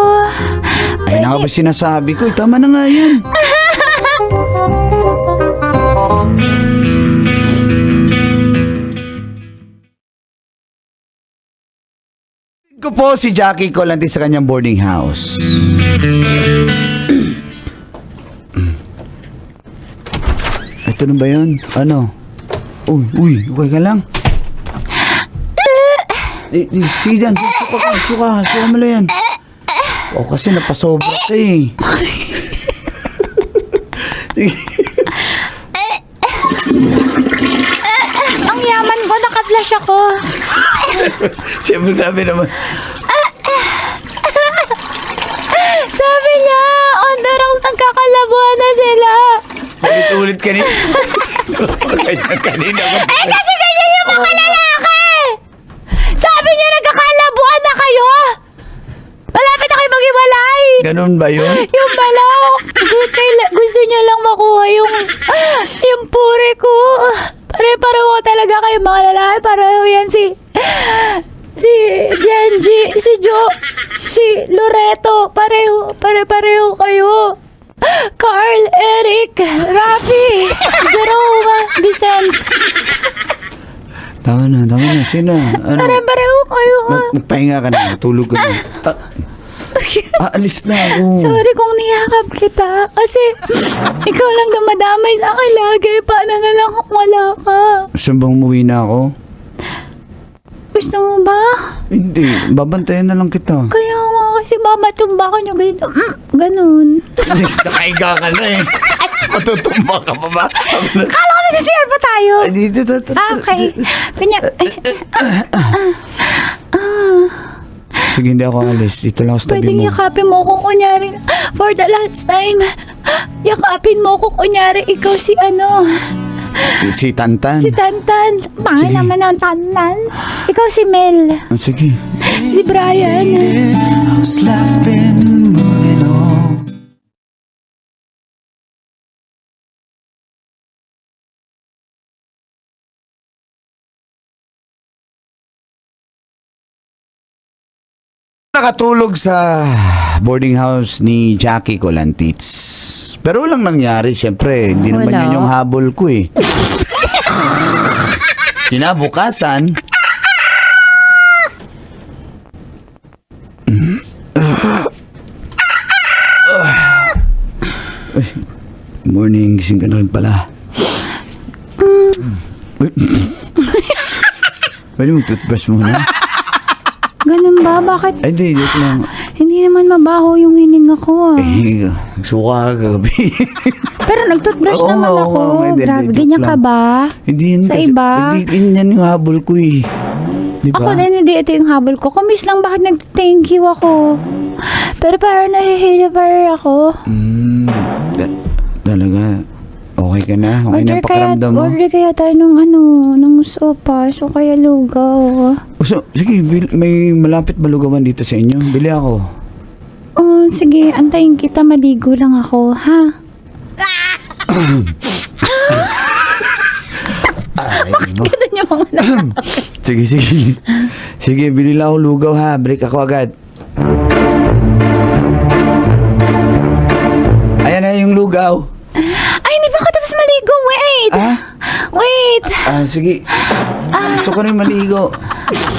Ay, naka ba sinasabi ko? Tama na nga yan. Ko po si Jackie Colante sa kanyang boarding house. Ito na ba yun? Ano? Uy, okay ka lang? Sige dyan, suka mo lang yan. O kasi napasobra ka eh. Sige. Ang yaman ko, naka-flash ako. Siyempre grabe naman. Sabi niya, darang nagkakalabuhan na sila. Ulit-ulit kanina. Kanina. Kasi ganyan yung mga lalaki. Sabi niya, nagkakalabuhan na kayo. Malapit na kayo maghiwalay. Ganun ba yun? Yung pala, gusto niya lang makuha yung pure ko. Pare-pareho talaga kayo mga lalaki. Pareho yan si Genji, si Jo, si Loreto. Pare-pareho kayo. Carl, Eric, Rafi, Jerome, Vicent. Tama na. Sino? Ano? Pare-pareho kayo. Magpahinga ka na. Tulog ka na. Aalis na ako. Sorry kung niyakap kita. Kasi ikaw lang dumadamay sa akin lagi. Paano na lang kung wala ka? Saan bang umuwi na ako? Gusto mo ba? Hindi. Babantayan na lang kita. Kaya nga kasi mamatumba ka niyo ganito. Ganun. Nakahiga ka na eh. Matutumba ka pa ba? Kala ko na sa CR pa tayo. Okay. Kanya. Sige, hindi ako alis. Dito lang ako sa tabi Pwedeng mo. yakapin mo ko kunyari. For the last time. Yakapin mo ko kunyari ikaw si ano. Si Tantan. Si Tantan. Pangit Sige. naman ang Tantan. Ikaw si Mel. Sige. Si Brian. Who's left been moving on? Nakatulog sa boarding house ni Jackie Colantits. Pero walang nangyari, syempre. Hindi naman Wala. yun yung habol ko eh. Kinabukasan, morning, gising ka na rin pala. Pwede mo toothbrush muna? Ganun ba? Bakit? Ay, di, joke lang. Hindi naman mabaho yung hininga ko. Eh, suka ka kagabi. Pero nag-toothbrush Oo, naman oo, ako. oo, hindi, Grabe, joke ganyan lang. ka ba? Hindi yun Sa kasi, iba? Hindi yan yung habol ko eh. Di ba? Ako din, hindi ito yung habol ko. Kumis lang bakit nag-thank you ako. Pero parang nahihilo pa rin ako. Talaga, okay ka na? Okay na ang pakiramdam mo? Order kaya tayo ng sopas o kaya lugaw. So, sige, may malapit balugawan dito sa inyo. Bili ako. Oh, sige, antayin kita. Maligo lang ako, ha? Ganun yung mga Sige. Sige, bili lang ako lugaw ha. Break ako agad. Ayan na yung lugaw. Ay, hindi pa ako tapos maligo. Wait! Ah? Wait! Sige. Gusto ko rin maligo.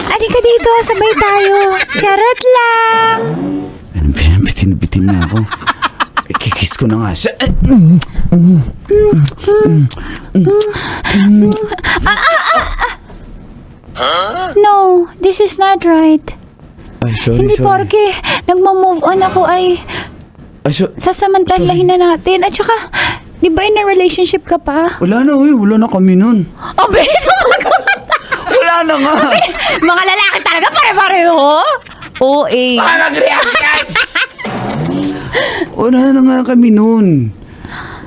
Alika dito, sabay tayo. Charot lang! Ano, bitin na ako. Kikiss ko na nga siya. No, this is not right. Ay, sorry. Hindi porke nagmo-move on ako ay Ay, sasamantalahin na natin. At saka, di ba in a relationship ka pa? wala na, wala na kami nun. Ang bilis mo mag- Wala na nga. Mga lalaki talaga pare-pareho. Oo eh. Wala na nga kami nun.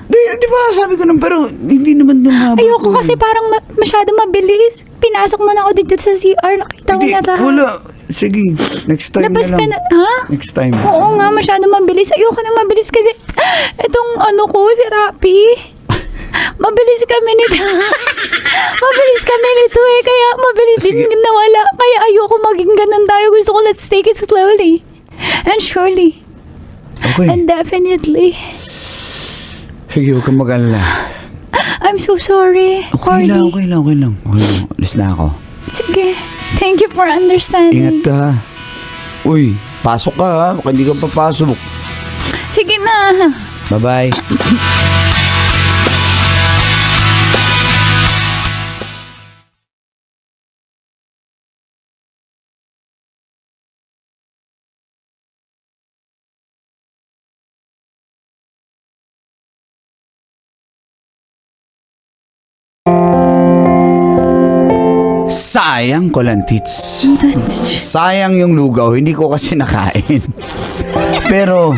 Di ba sabi ko nun, pero hindi naman nung habol Ayoko ko. kasi parang masyado mabilis. Pinasok mo na ako dito sa CR. Nakita ko Hindi, na lahat. wala. Sige, next time Labas na ka lang. na, ha? Next time. Oo nga, masyado mabilis. Ayoko na mabilis kasi itong ano ko, si Rapi. Mabilis kami nito. Mabilis kami nito eh. Kaya mabilis din Sige. nawala. Kaya ayoko maging ganun tayo. Gusto ko let's take it slowly. And surely. Okay. And definitely. Sige, huwag kang mag-alala. I'm so sorry. Okay lang. Alis na ako. Sige. Thank you for understanding. Ingat ka ha. Uy, pasok ka ha. Baka hindi ka papasok. Sige na. Bye-bye. Sayang ko lang, tits. Sayang yung lugaw, hindi ko kasi nakain. Pero,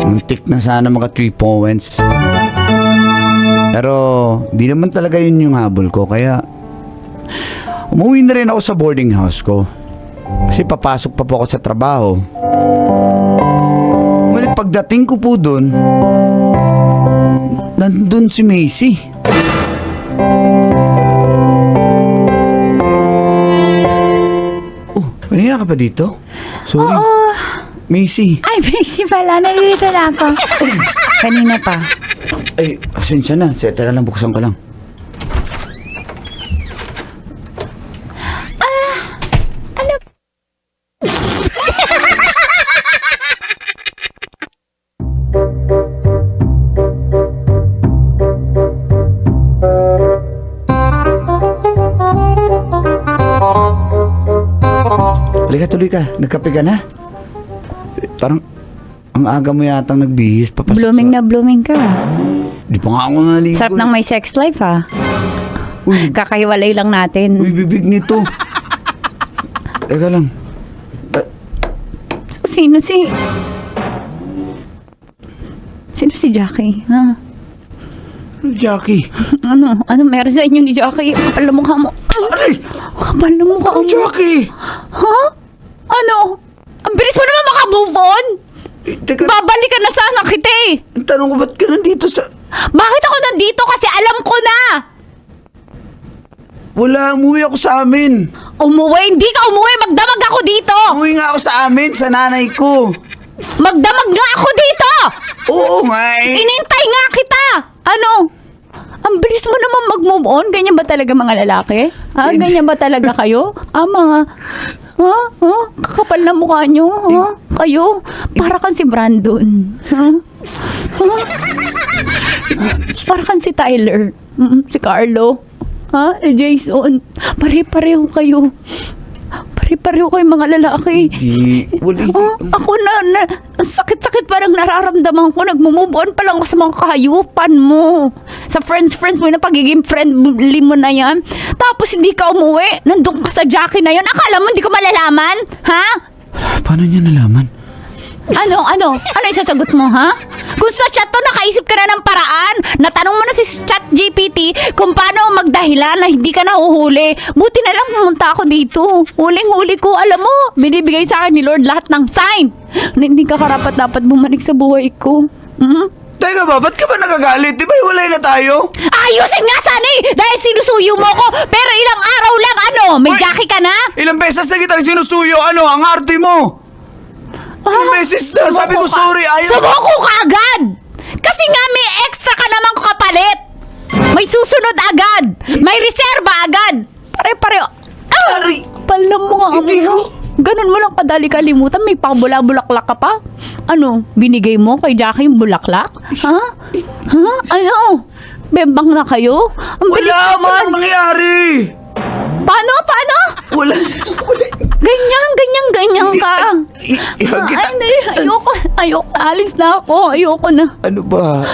muntik na sana mga 3 points. Pero, di naman talaga yun yung habol ko. Kaya, umuwi na rin ako sa boarding house ko. Kasi papasok pa po ako sa trabaho. Ngunit pagdating ko po dun, nandun si Macy. Kanina ka pa dito? Sorry. Oo. Macy. Ay, busy pala. Nalilito na ako. Kanina pa. Ay, asensya na. Teka lang, buksan ko lang. Ano? Halika, tuloy ka. Nagkape ka na? Parang, ang aga mo yatang nagbihis. Papasok Blooming na blooming ka. Di pa nga ako naligo. Sarap ng may sex life, ha? Uy, Kakahiwalay lang natin. uy, bibig nito. Teka lang. So, sino si Jackie? Ha? Ano, Jackie? Ano meron sa inyo ni Jackie? Kapal na mukha mo. Aray! Kapal na mukha Ano, mo. Jackie? Ha? Ano? Ang bilis mo naman makamove on. Teka, Babalikan na sana kita eh. ang tanong ko, ba't ka nandito sa... Bakit ako nandito? Kasi alam ko na. Wala, umuwi ako sa amin. Umuwi? Hindi ka umuwi. Magdamag ako dito. Umuwi nga ako sa amin, sa nanay ko. Magdamag nga ako dito. Oo nga eh. Inintay nga kita. Ano? Ang bilis mo naman mag-move on. Ganyan ba talaga mga lalaki? Ha? Ganyan ba talaga kayo? Mga... Ha? Ha? Kakapal na mukha nyo? Ha? Kayo? Para kang si Brandon. Ha? Ha? Para kang si Tyler. Si Carlo. Ha? Si Jason. Pare-pareho kayo. Pare-pareho kayo mga lalaki. Di, wala. Ako na, ang sakit-sakit parang nararamdaman ko. Nagmumove on pa lang ako sa mga kahayupan mo. Sa friends mo na pagiging friendly mo na yan. Tapos hindi ka umuwi. Nandun ka sa Jackie na yun. Akala mo hindi ko malalaman? Ha? Paano niya nalaman? Ano yung sasagot mo, ha? Kung sa chat to, nakaisip ka na ng paraan. Natanong mo na si Chat GPT kung paano magdahilan na hindi ka nahuhuli. Buti na lang pumunta ako dito. Huling-huli ko, alam mo, binibigay sa akin ni Lord lahat ng sign na hindi ka karapat-dapat bumalik sa buhay ko. Teka ba, ba't ka ba nagagalit? Di ba hiwalay na tayo? Ayusin nga sana eh! Dahil sinusuyo mo ko. Pero ilang araw lang, may Uy! Jackie ka na? Ilang beses na kitang sinusuyo, ang arte mo? Ilang beses na, sabi ko sorry, ayaw. Sumuko ka agad! Kasi nga may extra ka naman kapalit. May susunod agad. May reserba agad. Pare-pareho. Aray! Palam mo nga Hindi mo. ko- Ganun mo lang kadali kalimutan. May pabula-bulaklak ka pa. Ano? Binigay mo kay Jackie yung bulaklak? Ha? Ha? Ano? Bembang na kayo? Ang bilis Wala, naman. walang nangyari. Paano? Wala. Ganyan ka. Ayoko. Ayoko. Alis na ako. Ayoko na. Ano ba,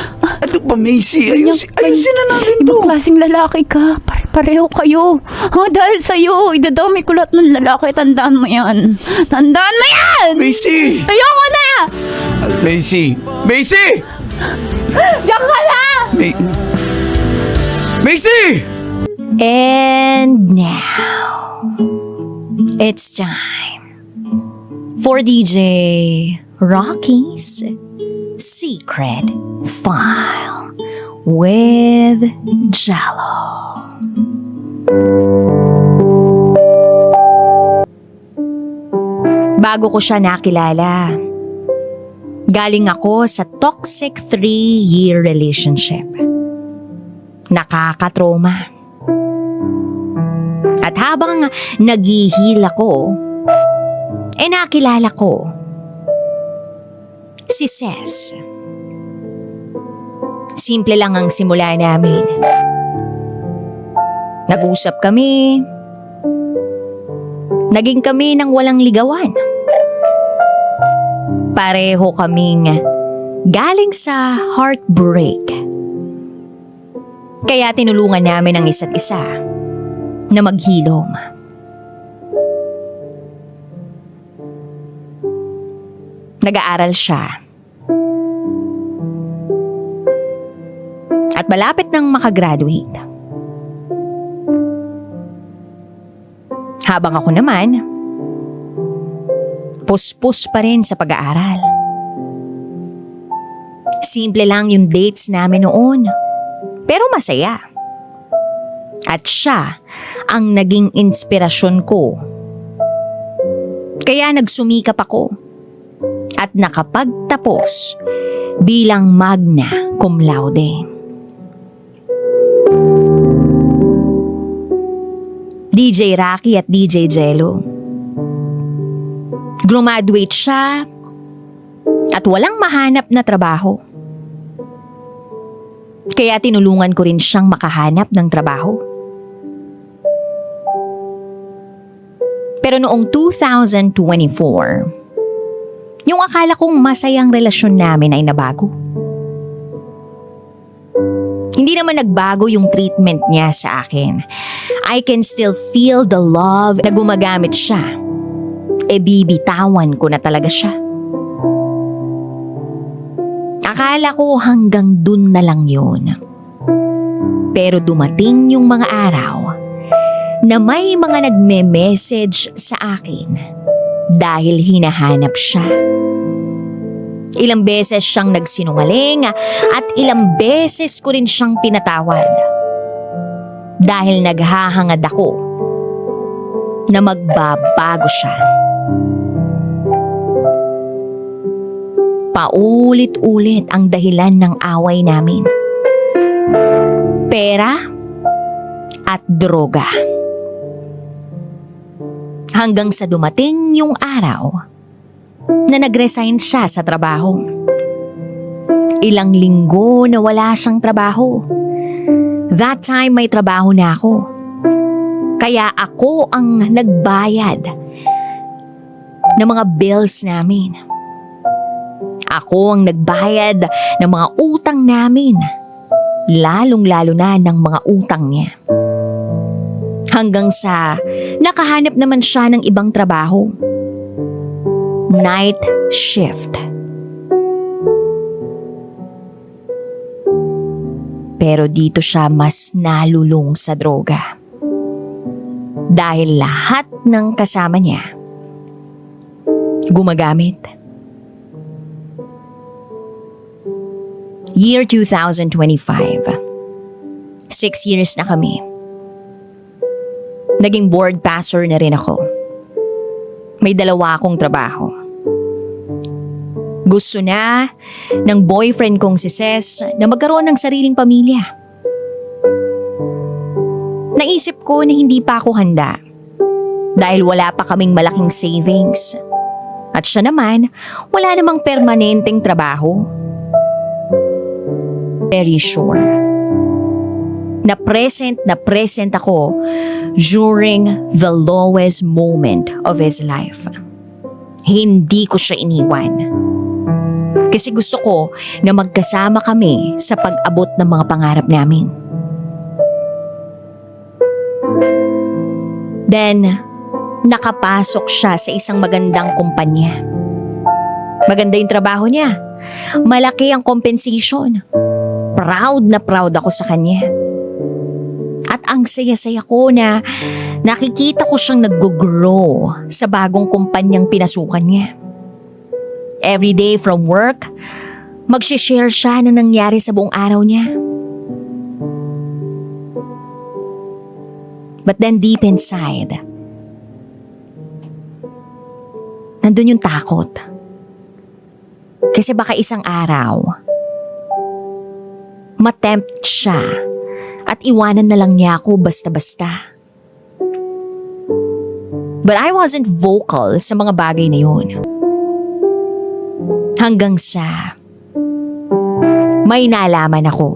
Macy? Ayusin na natin to. Ibang klaseng lalaki ka. Pare-pareho kayo. Dahil sa'yo, idadami ko lahat ng lalaki. Tandaan mo yan. Macy! Ayoko na! Macy! Diyan ka na! Macy! And now, it's time for DJ Rocky's Secret File with Jello. Bago ko siya nakilala, galing ako sa toxic 3-year relationship. Nakakatroma. At habang naghihil ako, nakilala ko si Ces. Simple lang ang simula namin. Nag-usap kami. Naging kami ng walang ligawan. Pareho kaming galing sa heartbreak. Kaya tinulungan namin ang isa't isa na maghilom. Nag-aaral siya. At malapit nang makagraduate. Habang ako naman, puspos pa rin sa pag-aaral. Simple lang yung dates namin noon, pero masaya. At siya ang naging inspirasyon ko. Kaya nagsumikap ako at nakapagtapos bilang magna cum laude. DJ Rocky at DJ Jello. Graduate siya at walang mahanap na trabaho. Kaya tinulungan ko rin siyang makahanap ng trabaho. Pero noong 2024, yung akala kong masayang relasyon namin ay nabago. Hindi naman nagbago yung treatment niya sa akin. I can still feel the love na gumagamit siya. Bibitawan ko na talaga siya. Akala ko hanggang dun na lang yun. Pero dumating yung mga araw na may mga nagme-message sa akin dahil hinahanap siya. Ilang beses siyang nagsinungaling at ilang beses ko rin siyang pinatawad. Dahil naghahangad ako na magbabago siya. Paulit-ulit ang dahilan ng away namin. Pera at droga. Hanggang sa dumating yung araw na nag-resign siya sa trabaho. Ilang linggo na wala siyang trabaho. That time may trabaho na ako. Kaya ako ang nagbayad ng mga bills namin. Ako ang nagbayad ng mga utang namin. Lalong-lalo na ng mga utang niya. Hanggang sa nakahanap naman siya ng ibang trabaho. Night shift. Pero dito siya mas nalulung sa droga. Dahil lahat ng kasama niya gumagamit. Year 2025. 6 years na kami. Naging board passer na rin ako. May 2 akong trabaho. Gusto na ng boyfriend kong si Ces na magkaroon ng sariling pamilya. Naisip ko na hindi pa ako handa dahil wala pa kaming malaking savings. At siya naman, wala namang permanenteng trabaho. Very sure na present ako during the lowest moment of his life. Hindi ko siya iniwan. Kasi gusto ko na magkasama kami sa pag-abot ng mga pangarap namin. Then, nakapasok siya sa isang magandang kumpanya. Maganda yung trabaho niya. Malaki ang compensation. Proud na proud ako sa kanya. At ang saya-saya ko na nakikita ko siyang nag-grow sa bagong kumpanyang pinasukan niya. Every day from work, mag-share siya na nangyari sa buong araw niya. But then deep inside, nandun yung takot. Kasi baka isang araw, matempt siya at iwanan na lang niya ako basta-basta. But I wasn't vocal sa mga bagay na yun. Hanggang sa may nalaman ako.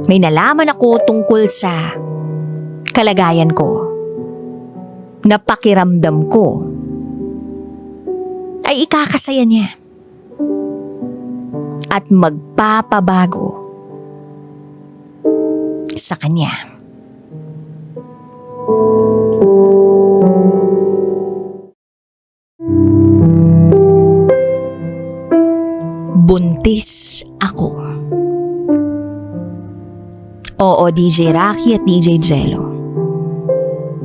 May nalaman ako tungkol sa kalagayan ko. Na pakiramdam ko ay ikakasaya niya. At magpapabago sa kanya. Buntis ako. Oo, DJ Rocky at DJ Jello.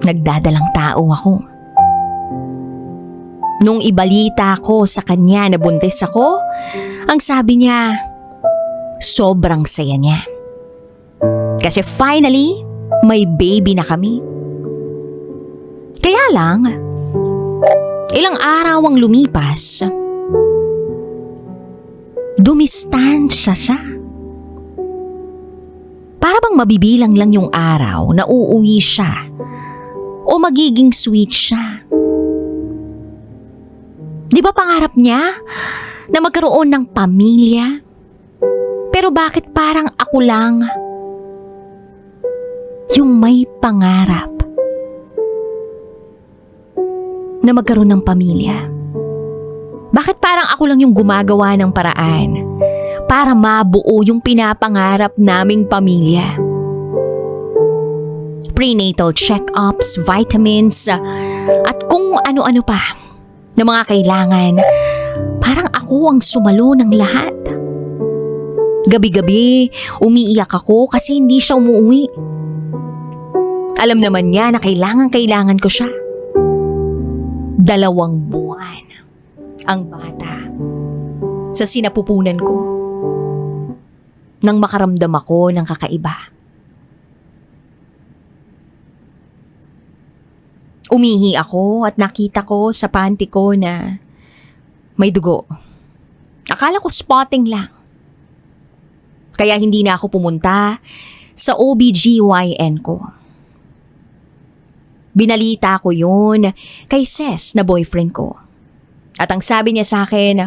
Nagdadalang tao ako. Nung ibalita ko sa kanya na buntis ako, ang sabi niya, sobrang saya niya. Kasi finally, may baby na kami. Kaya lang, Ilang araw ang lumipas, dumistansya siya. Para bang mabibilang lang yung araw na uuwi siya o magiging sweet siya. Di ba pangarap niya na magkaroon ng pamilya? Pero bakit parang ako lang yung may pangarap na magkaroon ng pamilya? Bakit parang ako lang yung gumagawa ng paraan para mabuo yung pinapangarap naming pamilya? Prenatal check-ups, vitamins, at kung ano-ano pa na mga kailangan. Parang ako ang sumalo ng lahat. Gabi-gabi, umiiyak ako kasi hindi siya umuwi. Alam naman niya na kailangan ko siya. 2 buwan ang bata sa sinapupunan ko nang makaramdam ako ng kakaiba. Umihi ako at nakita ko sa panty ko na may dugo. Akala ko spotting lang. Kaya hindi na ako pumunta sa OBGYN ko. Binalita ko yun kay Ses na boyfriend ko. At ang sabi niya sa akin,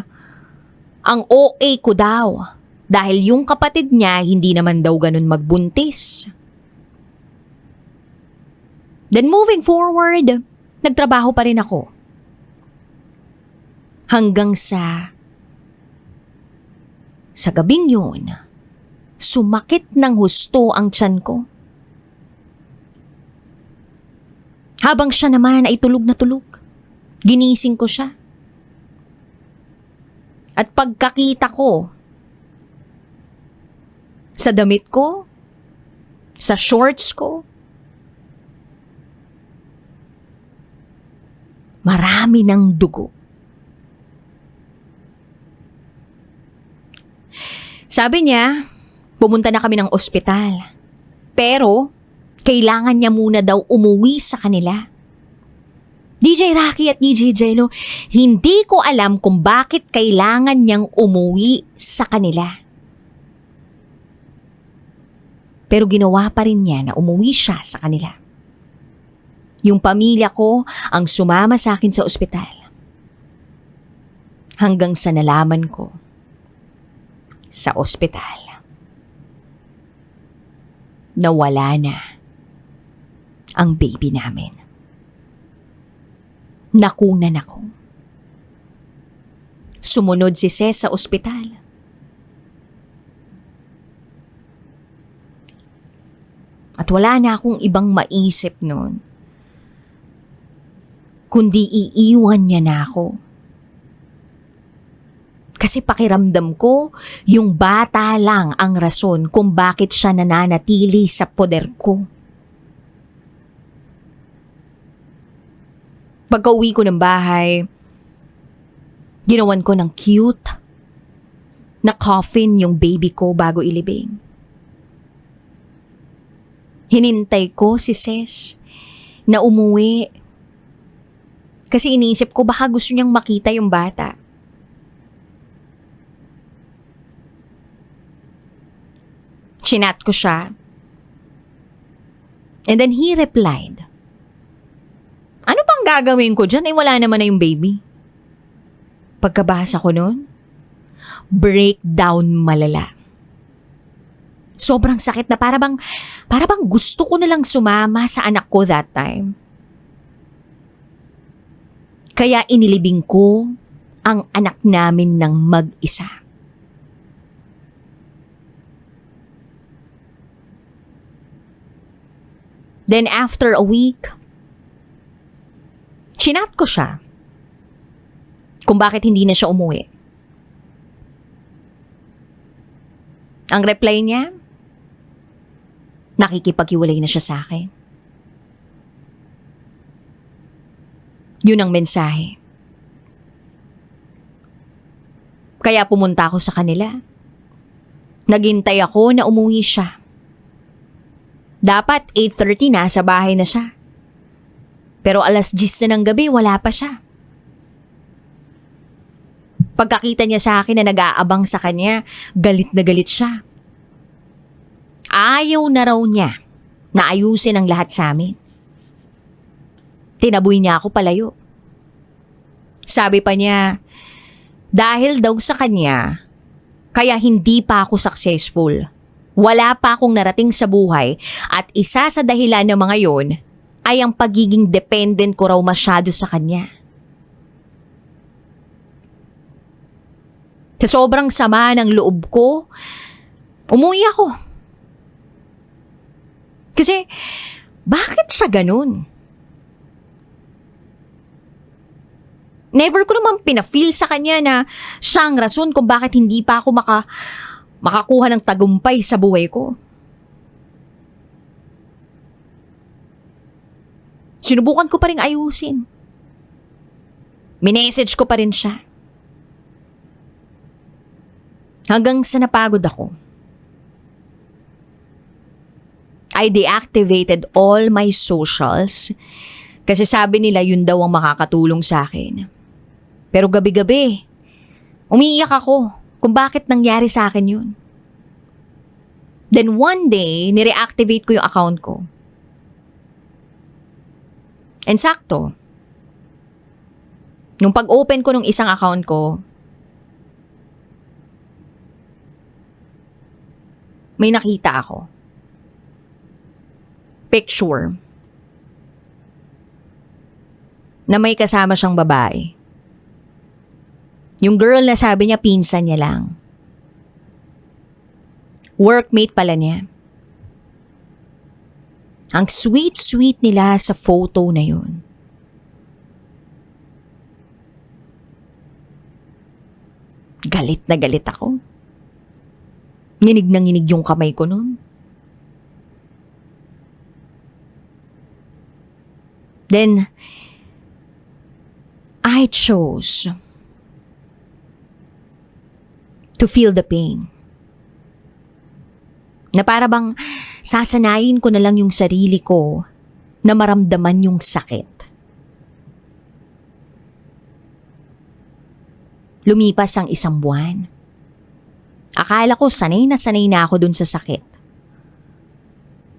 ang OA ko daw dahil yung kapatid niya hindi naman daw ganun magbuntis. Then moving forward, nagtrabaho pa rin ako. Hanggang sa gabing yun, sumakit ng husto ang tiyan ko. Habang siya naman ay tulog na tulog, ginising ko siya. At pagkakita ko, sa damit ko, sa shorts ko, marami ng dugo. Sabi niya, pumunta na kami ng ospital. Pero, kailangan niya muna daw umuwi sa kanila. DJ Rocky at DJ Jello, hindi ko alam kung bakit kailangan niyang umuwi sa kanila. Pero ginawa pa rin niya na umuwi siya sa kanila. Yung pamilya ko ang sumama sa akin sa ospital. Hanggang sa nalaman ko sa ospital na wala na ang baby namin. Nakunan ako. Sumunod si Ces sa ospital. At wala na akong ibang maisip noon, kundi iiwan niya na ako. Kasi pakiramdam ko, yung bata lang ang rason kung bakit siya nananatili sa poder ko. Pagka-uwi ko ng bahay, ginawan ko ng cute na coffin yung baby ko bago ilibing. Hinintay ko si Ces na umuwi kasi iniisip ko baka gusto niyang makita yung bata. Chinat ko siya. And then he replied, ano pang gagawin ko dyan? Wala naman na yung baby. Pagkabasa ko nun, breakdown malala. Sobrang sakit na para bang gusto ko na lang sumama sa anak ko that time. Kaya inilibing ko ang anak namin ng mag-isa. Then after a week, chinat ko siya kung bakit hindi na siya umuwi. Ang reply niya, nakikipaghiwalay na siya sa akin. Yun ang mensahe. Kaya pumunta ako sa kanila. Naghintay ako na umuwi siya. Dapat 8:30 na sa bahay na siya. Pero 10:00 na ng gabi, wala pa siya. Pagkakita niya sa akin na nag-aabang sa kanya, galit na galit siya. Ayaw na raw niya na ayusin ang lahat sa amin. Tinaboy niya ako palayo. Sabi pa niya, dahil daw sa kanya, kaya hindi pa ako successful. Wala pa akong narating sa buhay at isa sa dahilan ng mga yon ay ang pagiging dependent ko raw masyado sa kanya. Sa sobrang sama ng loob ko, umuwi ako. Kasi, bakit siya ganun? Never ko naman pina-feel sa kanya na siya ang rason kung bakit hindi pa ako makakuha ng tagumpay sa buhay ko. Sinubukan ko pa rin ayusin. Minessage ko pa rin siya. Hanggang sa napagod ako. I deactivated all my socials kasi sabi nila yun daw ang makakatulong sa akin. Pero gabi-gabi, umiiyak ako kung bakit nangyari sa akin yun. Then one day, nireactivate ko yung account ko. And sakto, nung pag-open ko ng isang account ko, may nakita ako. Picture. Na may kasama siyang babae. Yung girl na sabi niya pinsan niya lang. Workmate pala niya. Ang sweet-sweet nila sa photo na yun. Galit na galit ako. Nginig na nginig yung kamay ko nun. Then, I chose to feel the pain. Na para bang sasanayin ko na lang yung sarili ko na maramdaman yung sakit. Lumipas ang 1 buwan. Akala ko sanay na ako dun sa sakit.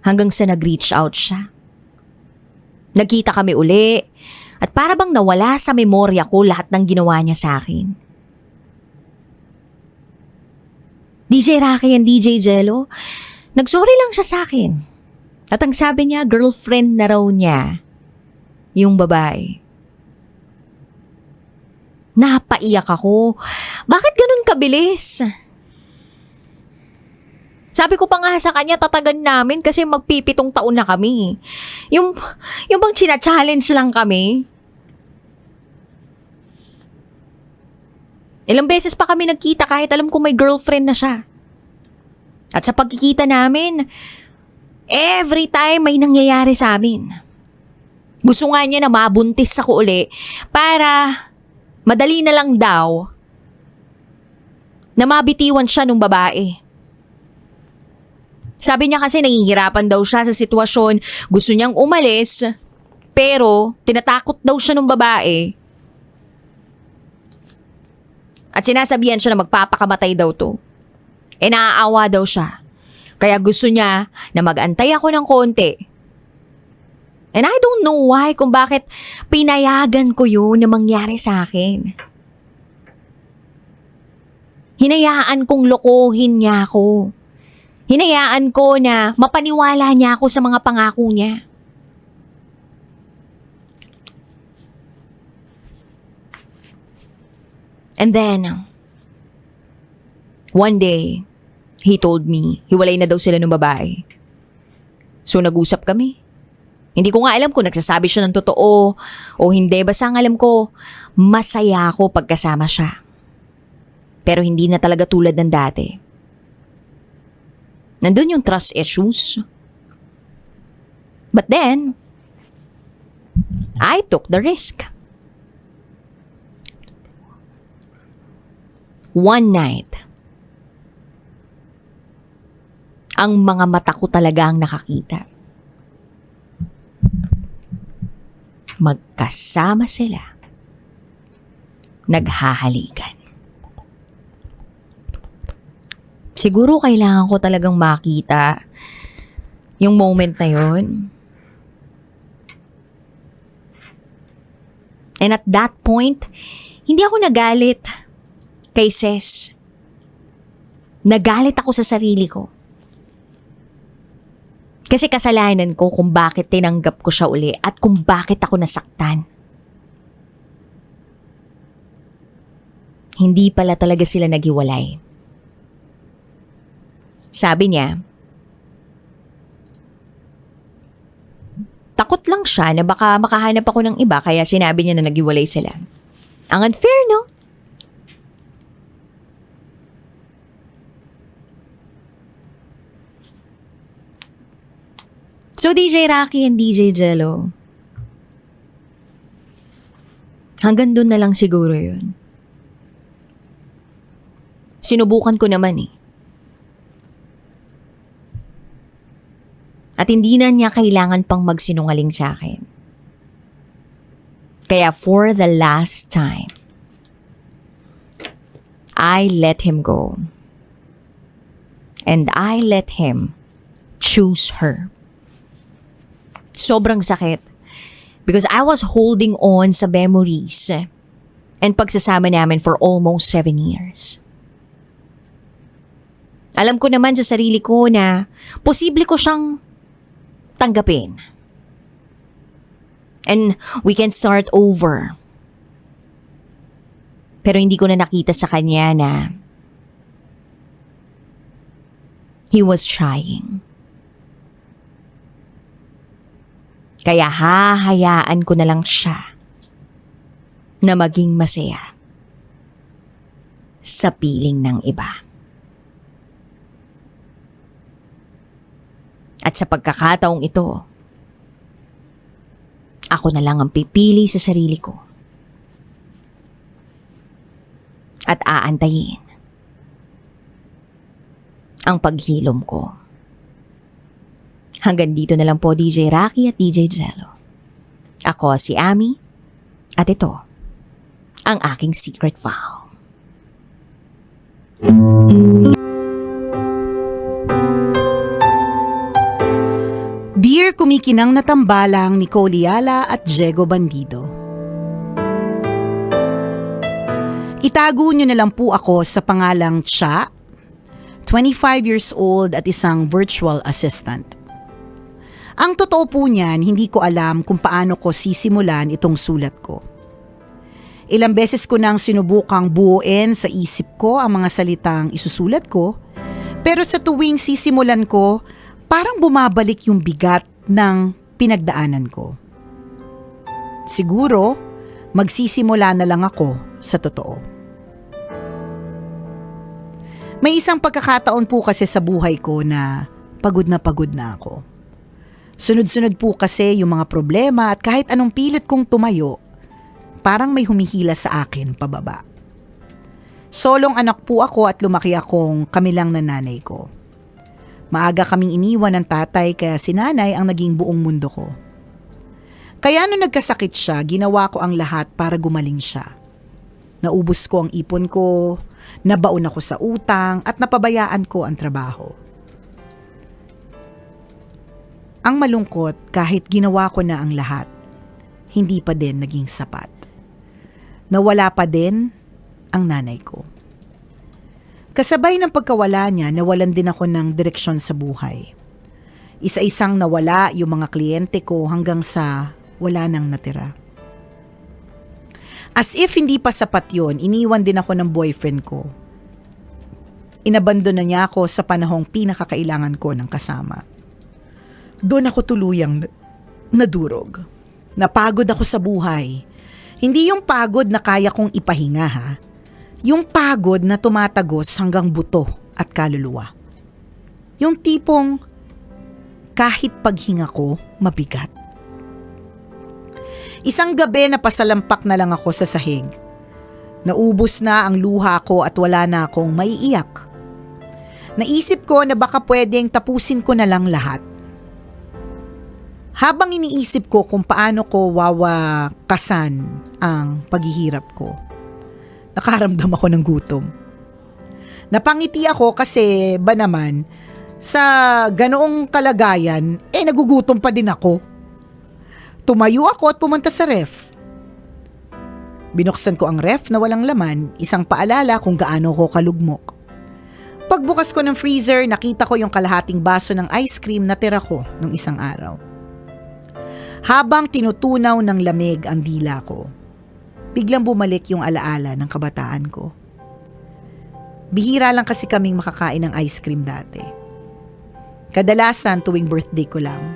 Hanggang sa nag-reach out siya. Nagkita kami uli at para bang nawala sa memorya ko lahat ng ginawa niya sa akin. DJ Rocky and DJ Jello, nagsorry lang siya sa akin. At ang sabi niya, girlfriend na raw niya yung babae. Napaiyak ako. Bakit ganun kabilis? Sabi ko pa nga sa kanya, tatagan namin kasi magpipitong taon na kami. Yung bang china-challenge lang kami. Ilang beses pa kami nagkita kahit alam ko may girlfriend na siya. At sa pagkikita namin, every time may nangyayari sa amin. Gusto nga niya na mabuntis ako uli para madali na lang daw na mabitiwan siya nung babae. Sabi niya kasi nahihirapan daw siya sa sitwasyon, gusto niyang umalis, pero tinatakot daw siya nung babae. At sinasabihan siya na magpapakamatay daw to. Naaawa daw siya. Kaya gusto niya na mag-antay ako ng konti. And I don't know why kung bakit pinayagan ko yun na mangyari sa akin. Hinayaan kong lokohin niya ako. Hinayaan ko na mapaniwala niya ako sa mga pangako niya. And then, one day, he told me, hiwalay na daw sila ng babae. So nag-usap kami. Hindi ko nga alam kung nagsasabi siya ng totoo o hindi. Basta ang alam ko, masaya ako pagkasama siya. Pero hindi na talaga tulad ng dati. Nandun yung trust issues. But then, I took the risk. One night, ang mga mata ko talaga ang nakakita. Magkasama sila. Naghahalikan. Siguro kailangan ko talagang makita yung moment na yun. And at that point, hindi ako nagalit kay Ses. Nagalit ako sa sarili ko. Kasi kasalanan ko kung bakit tinanggap ko siya uli at kung bakit ako nasaktan. Hindi pala talaga sila naghiwalay. Sabi niya, takot lang siya na baka makahanap ako ng iba kaya sinabi niya na naghiwalay sila. Ang unfair, no? So, DJ Rocky and DJ Jello, hanggang doon na lang siguro yun. Sinubukan ko naman eh. At hindi na niya kailangan pang magsinungaling sa akin. Kaya for the last time, I let him go. And I let him choose her. Sobrang sakit. Because I was holding on sa memories and pagsasama namin for almost 7 years. Alam ko naman sa sarili ko na posible ko siyang tanggapin. And we can start over. Pero hindi ko na nakita sa kanya na he was trying. Kaya hahayaan ko na lang siya na maging masaya sa piling ng iba. At sa pagkakataong ito, ako na lang ang pipili sa sarili ko. At aantayin ang paghilom ko. Hanggang dito na lang po DJ Rocky at DJ Jello. Ako si Ami at ito ang aking secret file. Dear kumikinang na tambalang Nicole Yala at Diego Bandido. Itago niyo na lang po ako sa pangalang Cha, 25 years old at isang virtual assistant. Ang totoo po niyan, hindi ko alam kung paano ko sisimulan itong sulat ko. Ilang beses ko nang sinubukang buuin sa isip ko ang mga salitang isusulat ko, pero sa tuwing sisimulan ko, parang bumabalik yung bigat ng pinagdaanan ko. Siguro, magsisimula na lang ako sa totoo. May isang pagkakataon po kasi sa buhay ko na pagod na ako. Sunod-sunod po kasi yung mga problema at kahit anong pilit kong tumayo, parang may humihila sa akin pababa. Solong anak po ako at lumaki akong kami lang na nanay ko. Maaga kaming iniwan ng tatay kaya si nanay ang naging buong mundo ko. Kaya nung nagkasakit siya, ginawa ko ang lahat para gumaling siya. Naubos ko ang ipon ko, nabaon ako sa utang at napabayaan ko ang trabaho. Ang malungkot, kahit ginawa ko na ang lahat, hindi pa din naging sapat. Nawala pa din ang nanay ko. Kasabay ng pagkawala niya, nawalan din ako ng direksyon sa buhay. Isa-isang nawala yung mga kliyente ko hanggang sa wala nang natira. As if hindi pa sapat yun, iniwan din ako ng boyfriend ko. Inabandon na niya ako sa panahong pinakakailangan ko ng kasama. Doon ako tuluyang nadurog. Napagod ako sa buhay. Hindi yung pagod na kaya kong ipahinga ha. Yung pagod na tumatagos hanggang buto at kaluluwa. Yung tipong kahit paghinga ko, mabigat. Isang gabi na pasalampak na lang ako sa sahig. Naubos na ang luha ko at wala na akong maiiyak. Naisip ko na baka pwedeng tapusin ko na lang lahat. Habang iniisip ko kung paano ko wawakasan ang paghihirap ko, nakaramdam ako ng gutom. Napangiti ako kasi ba naman, sa ganoong kalagayan, nagugutom pa din ako. Tumayo ako at pumunta sa ref. Binuksan ko ang ref na walang laman, isang paalala kung gaano ko kalugmok. Pagbukas ko ng freezer, nakita ko yung kalahating baso ng ice cream na tira ko nung isang araw. Habang tinutunaw ng lamig ang dila ko, biglang bumalik yung alaala ng kabataan ko. Bihira lang kasi kaming makakain ng ice cream dati. Kadalasan tuwing birthday ko lang.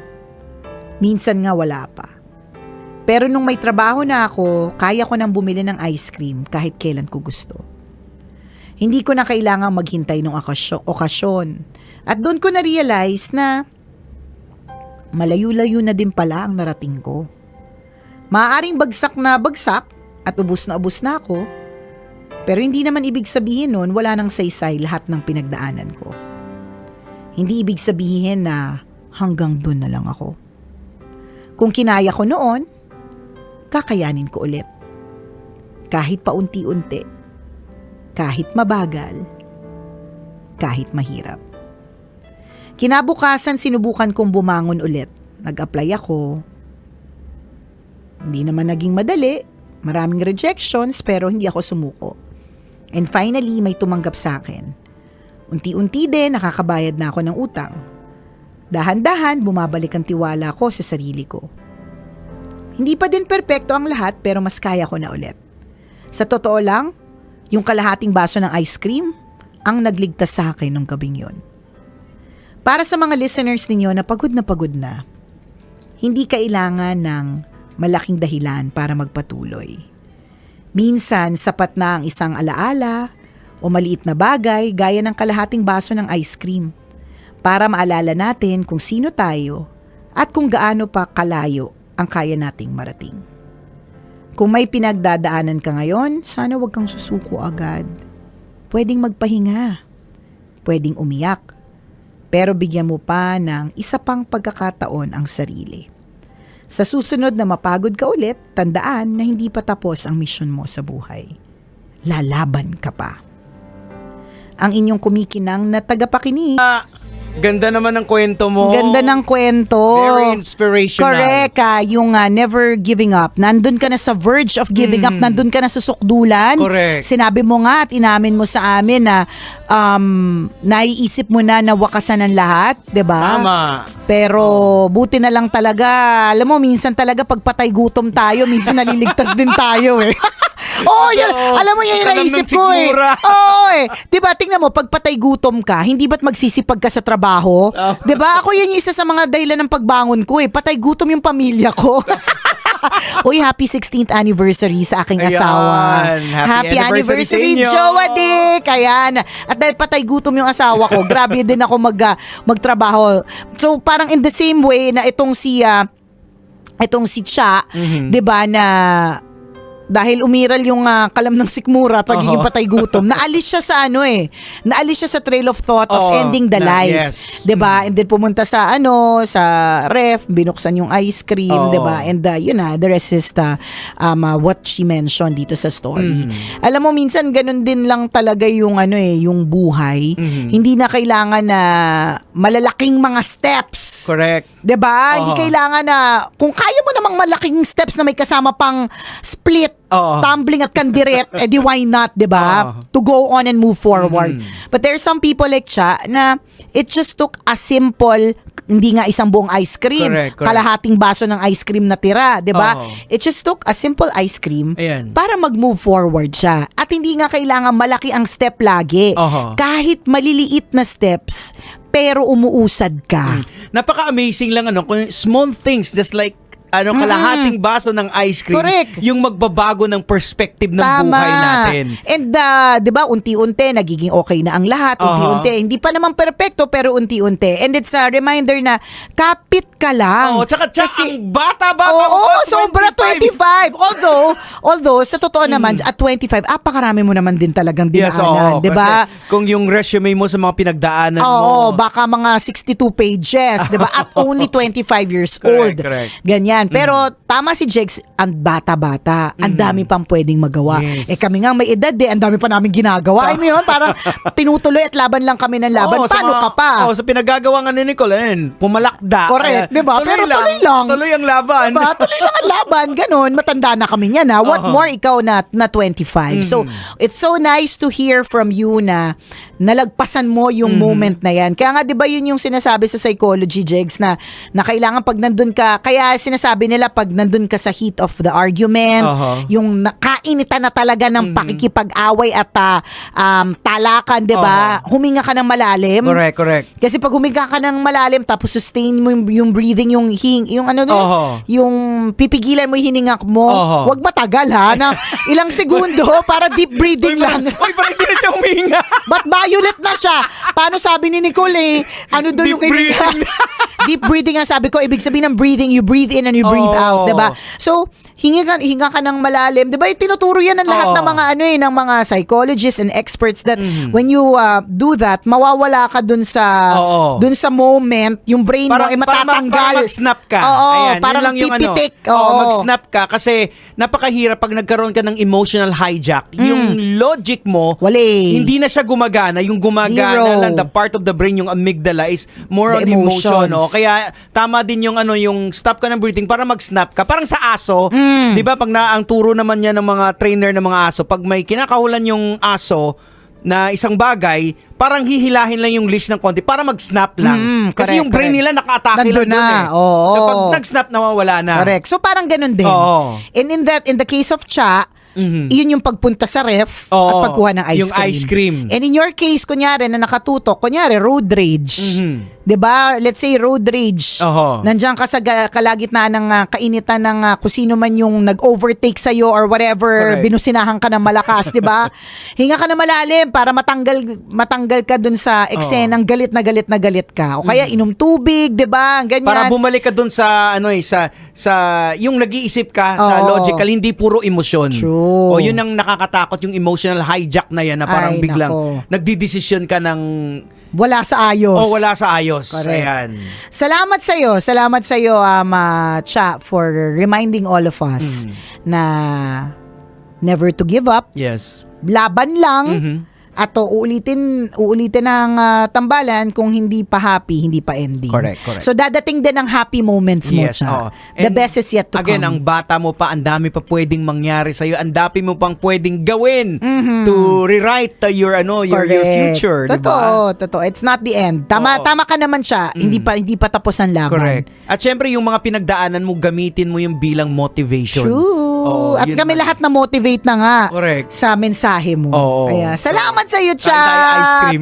Minsan nga wala pa. Pero nung may trabaho na ako, kaya ko nang bumili ng ice cream kahit kailan ko gusto. Hindi ko na kailangang maghintay ng okasyon. At doon ko na-realize na malayo-layo na din pala ang narating ko. Maaaring bagsak na bagsak at ubos na ako, pero hindi naman ibig sabihin nun wala nang saysay lahat ng pinagdaanan ko. Hindi ibig sabihin na hanggang doon na lang ako. Kung kinaya ko noon, kakayanin ko ulit. Kahit paunti-unti, kahit mabagal, kahit mahirap. Kinabukasan sinubukan kong bumangon ulit. Nag-apply ako. Hindi naman naging madali. Maraming rejections pero hindi ako sumuko. And finally, may tumanggap sa akin. Unti-unti din nakakabayad na ako ng utang. Dahan-dahan bumabalik ang tiwala ko sa sarili ko. Hindi pa din perpekto ang lahat pero mas kaya ko na ulit. Sa totoo lang, yung kalahating baso ng ice cream ang nagligtas sa akin nung gabing yun. Para sa mga listeners ninyo na pagod na, hindi kailangan ng malaking dahilan para magpatuloy. Minsan, sapat na ang isang alaala o maliit na bagay gaya ng kalahating baso ng ice cream para maalala natin kung sino tayo at kung gaano pa kalayo ang kaya nating marating. Kung may pinagdadaanan ka ngayon, sana wag kang susuko agad. Pwedeng magpahinga, pwedeng umiyak, pero bigyan mo pa ng isa pang pagkakataon ang sarili. Sa susunod na mapagod ka ulit, tandaan na hindi pa tapos ang misyon mo sa buhay. Lalaban ka pa. Ang inyong kumikinang na tagapakinig. Ganda naman ng kwento mo. Ganda ng kwento. Very inspirational. Correct. Yung never giving up. Nandun ka na sa verge of giving up. Nandun ka na sa sukdulan. Correct. Sinabi mo nga at inamin mo sa amin na naiisip mo na wakasan ang lahat. 'Di ba? Tama. Pero buti na lang talaga. Alam mo, minsan talaga pagpatay gutom tayo, minsan naliligtas din tayo eh. Oo, yan. Alam mo yan yung Kalam naisip ng ko eh. sikmura. Oo eh. Diba, tingnan mo, pag patay gutom ka, hindi ba't magsisipag ka sa trabaho? Diba, ako yan yung isa sa mga dahilan ng pagbangon ko eh. Patay gutom yung pamilya ko. Uy, happy 16th anniversary sa aking Ayan. asawa. Happy anniversary sa inyo. Jowa Dick. Ayan. At dahil patay gutom yung asawa ko, grabe din ako magtrabaho. So, parang in the same way na itong si Cha, 'di ba, na dahil umiral yung kalam ng sikmura, pagiging patay gutom, naalis siya sa naalis siya sa trail of thought of ending the life. Yes. 'Di ba? And then pumunta sa sa ref, binuksan yung ice cream, 'di ba? And yun na, the rest is what she mentioned dito sa story. Alam mo, minsan ganun din lang talaga yung yung buhay. Hindi na kailangan na malalaking mga steps. Correct. 'Di ba? Hindi kailangan na, kung kaya mo namang malaking steps na may kasama pang split, tumbling at kandiret, edi why not, 'di ba? To go on and move forward. But there's some people like Cha na it just took a simple, hindi nga isang buong ice cream, Correct. kalahating baso ng ice cream na tira, 'di ba? It just took a simple ice cream Ayan. para mag-move forward siya. At hindi nga kailangan malaki ang step lagi. Kahit maliliit na steps, pero umuusad ka. Napaka-amazing lang kung small things just like kalahating baso ng ice cream. Correct. Yung magbabago ng perspective ng buhay natin. And 'di ba, unti-unti nagiging okay na ang lahat, unti-unti. Hindi pa naman perpekto pero unti-unti. And it's a reminder na kapit ka lang. Tsaka ang bata sobra 25. Although sa totoo naman at 25, apakarami mo naman din talagang dinaanan, 'di ba? Kasi kung yung resume mo sa mga pinagdaanan mo. Baka mga 62 pages, 'di ba? At only 25 years old. Correct. Ganyan. yan. Pero tama si Jegs, ang bata-bata. Ang dami pang pwedeng magawa. Yes. Kami nga may edad ang dami pa namin ginagawa. Ay mo yun, parang tinutuloy at laban lang kami ng laban. Oo, sa Paano mga- ka pa? Oo, sa pinagagawa nga ni Nicole, pumalakda. Correct, Ayan. di ba? Pero tuloy lang. Tuloy ang laban. Diba? Tuloy lang ang laban. Ganon. Matanda na kami niyan ha. What more ikaw na 25. So, it's so nice to hear from you na nalagpasan mo yung moment na yan. Kaya nga, di ba yun yung sinasabi sa psychology, Jegs, na kailangan pag nandun ka, kaya sinasabi nila pag nandun ka sa heat of the argument, yung nakainitan na talaga ng pakikipag-away at talakan, di ba? Huminga ka ng malalim. Correct. Kasi pag huminga ka ng malalim tapos sustain mo yung breathing, yung yung pipigilan mo yung hininga mo. Huwag matagal ha, na ilang segundo para deep breathing lang. Uy, parang hindi na siya huminga. But violet na siya. Paano sabi ni Nicole ano daw yung Deep hininga? Deep breathing nga sabi ko. Ibig sabihin ng breathing, you breathe in and you breathe out, 'di ba? So, hinga ka ng malalim, 'di ba? Tinuturo 'yan ng lahat ng mga ng mga psychologists and experts that when you do that, mawawala ka dun sa moment, yung brain mo ay matatanggal. Para mag-snap ka. Oo, Ayan, parang yun lang yung pipitik. mag-snap ka kasi napakahirap pag nagkaroon ka ng emotional hijack. Yung logic mo, Wali. hindi na siya gumagana. Yung gumagana Zero. lang, the part of the brain, yung amygdala is more The on emotion. emotions. Kaya tama din yung yung stop ka ng breathing para mag-snap ka. Parang sa aso, di ba pag ang turo naman niya ng mga trainer ng mga aso, pag may kinakahulan yung aso na isang bagay, parang hihilahin lang yung leash ng konti para mag-snap lang. Kasi correct, yung brain correct. nila naka-atake Nandun lang dun na, oo. So pag nag-snap, nawawala na. Correct. So parang ganun din. Oo. And in the case of Cha, yun yung pagpunta sa ref Oo. at pagkuha ng ice Yung cream. ice cream. And in your case, kunyari, na nakatutok, kunyari, road rage. 'Di ba? Let's say road rage. Oo. Nandiyan ka sa kalagitnaan ng kainitan ng kung sino man yung nag-overtake sa'yo or whatever, Correct. binusinahan ka ng malakas, 'di ba? Hinga ka na malalim para matanggal ka dun sa eksenang galit na galit ka. O kaya inom tubig, 'di ba? Ganyan. Para bumalik ka dun sa sa yung nag-iisip ka sa Oo. logical, hindi puro emosyon. True. O yun ang nakakatakot, yung emotional hijack na yan na parang Ay, biglang nako. nagdidesisyon ka ng wala sa ayos. wala sa ayos. Correct. Ayan. Salamat sa iyo, Cha, for reminding all of us na never to give up, Yes. laban lang, at uulitin ang tambalan kung hindi pa happy, hindi pa ending. Correct. So dadating din ang happy moments mo, Yes, Cha. oo. The And best is yet to again, ang come. bata mo pa, ang dami pa pwedeng mangyari sa'yo, ang dami mo pang pwedeng gawin to rewrite your future, di ba? Totoo. It's not the end. Tama ka naman siya. Hindi pa tapos ang laban. Correct. At syempre, yung mga pinagdaanan mo, gamitin mo yung bilang motivation. True. Oo, At yun kami man. lahat na motivate na nga Correct. sa mensahe mo. Oo. Kaya salamat sa iyo, Cha. Kain tayo ice cream.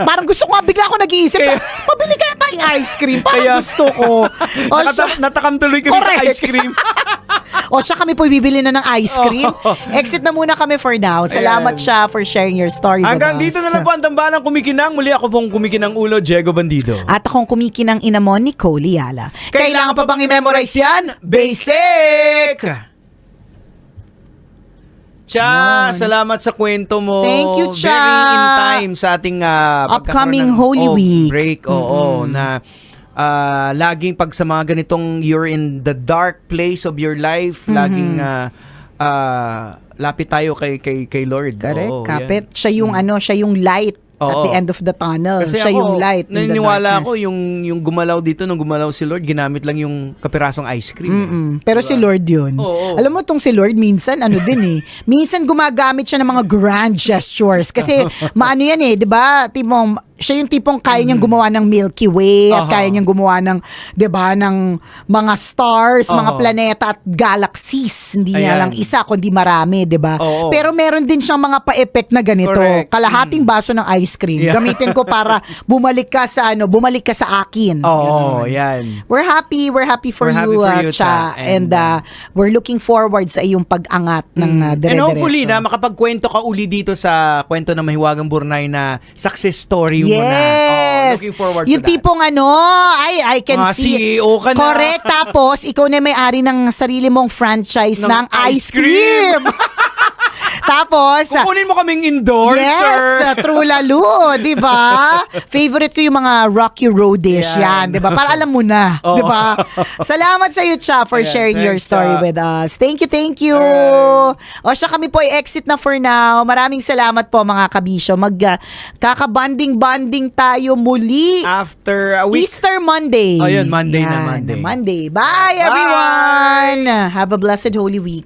Parang gusto ko nga, bigla ako nag-iisip na, pabili kaya tayong ice cream. Parang Kaya- gusto ko. O siya, Natakam tuloy kami sa Correct. ice cream. o siya, kami po bibili na ng ice cream. Exit na muna kami for now. Salamat Ayan. siya for sharing your story Hanggang with us. dito na lang po ang tambalang kumikinang. Muli ako pong kumikinang ulo, Diego Bandido. At akong kumikinang ina mo, Nicole Yala. Kailangan pa bang i-memorize yan? Basic! Cha, salamat sa kwento mo. Thank you, Cha. Very in time sa ating Upcoming pagkakaroon ng Holy Week. break. Oo, na laging pag sa mga ganitong you're in the dark place of your life, laging lapit tayo kay Lord. Correct, Oo, kapit. yan. Siya yung light at Oo. the end of the tunnel. Kasi Siya ako, yung light in the naniniwala ako darkness. yung gumalaw dito, nung gumalaw si Lord, ginamit lang yung kapirasong ice cream. Pero si Lord yun. Oo. Alam mo tong si Lord, minsan minsan gumagamit siya ng mga grand gestures. Kasi maano yan di ba? Siya yung tipong kaya niyang gumawa ng Milky Way at kaya niyang gumawa ng, di ba, ng mga stars, mga planeta at galaxies. Hindi niya Ayan. lang isa, kundi marami, di ba? Oo. Pero meron din siyang mga pa-effect na ganito. Correct. Kalahating baso ng ice cream. Yeah. Gamitin ko para bumalik ka sa akin. Oo, Ganon. yan. We're happy for We're happy you, for you, Cha. Cha. And And, we're looking forward sa iyong pag-angat ng And dire-diretso. hopefully na makapagkwento ka uli dito sa kwento ng Mahiwagang Burnay na success story mo na. Yes. Looking forward yung to that. tipong I can Mga see. CEO ka na. Correct. Tapos, ikaw na may-ari ng sarili mong franchise ng ice cream. Tapos, Kukunin mo kaming indoors, yes, sir. true lalo, di ba? Favorite ko yung mga Rocky Roadish yan, di ba? Para alam mo na, di ba? Salamat sa iyo, Cha, for Ayan, sharing your thanks, story Cha. with us. Thank you. O siya, kami po ay exit na for now. Maraming salamat po mga kabisyo. Kakabanding-banding tayo muli. After a week. Easter Monday. Oh, yun, Monday na, Yan, Monday. Bye, everyone. Have a blessed Holy Week.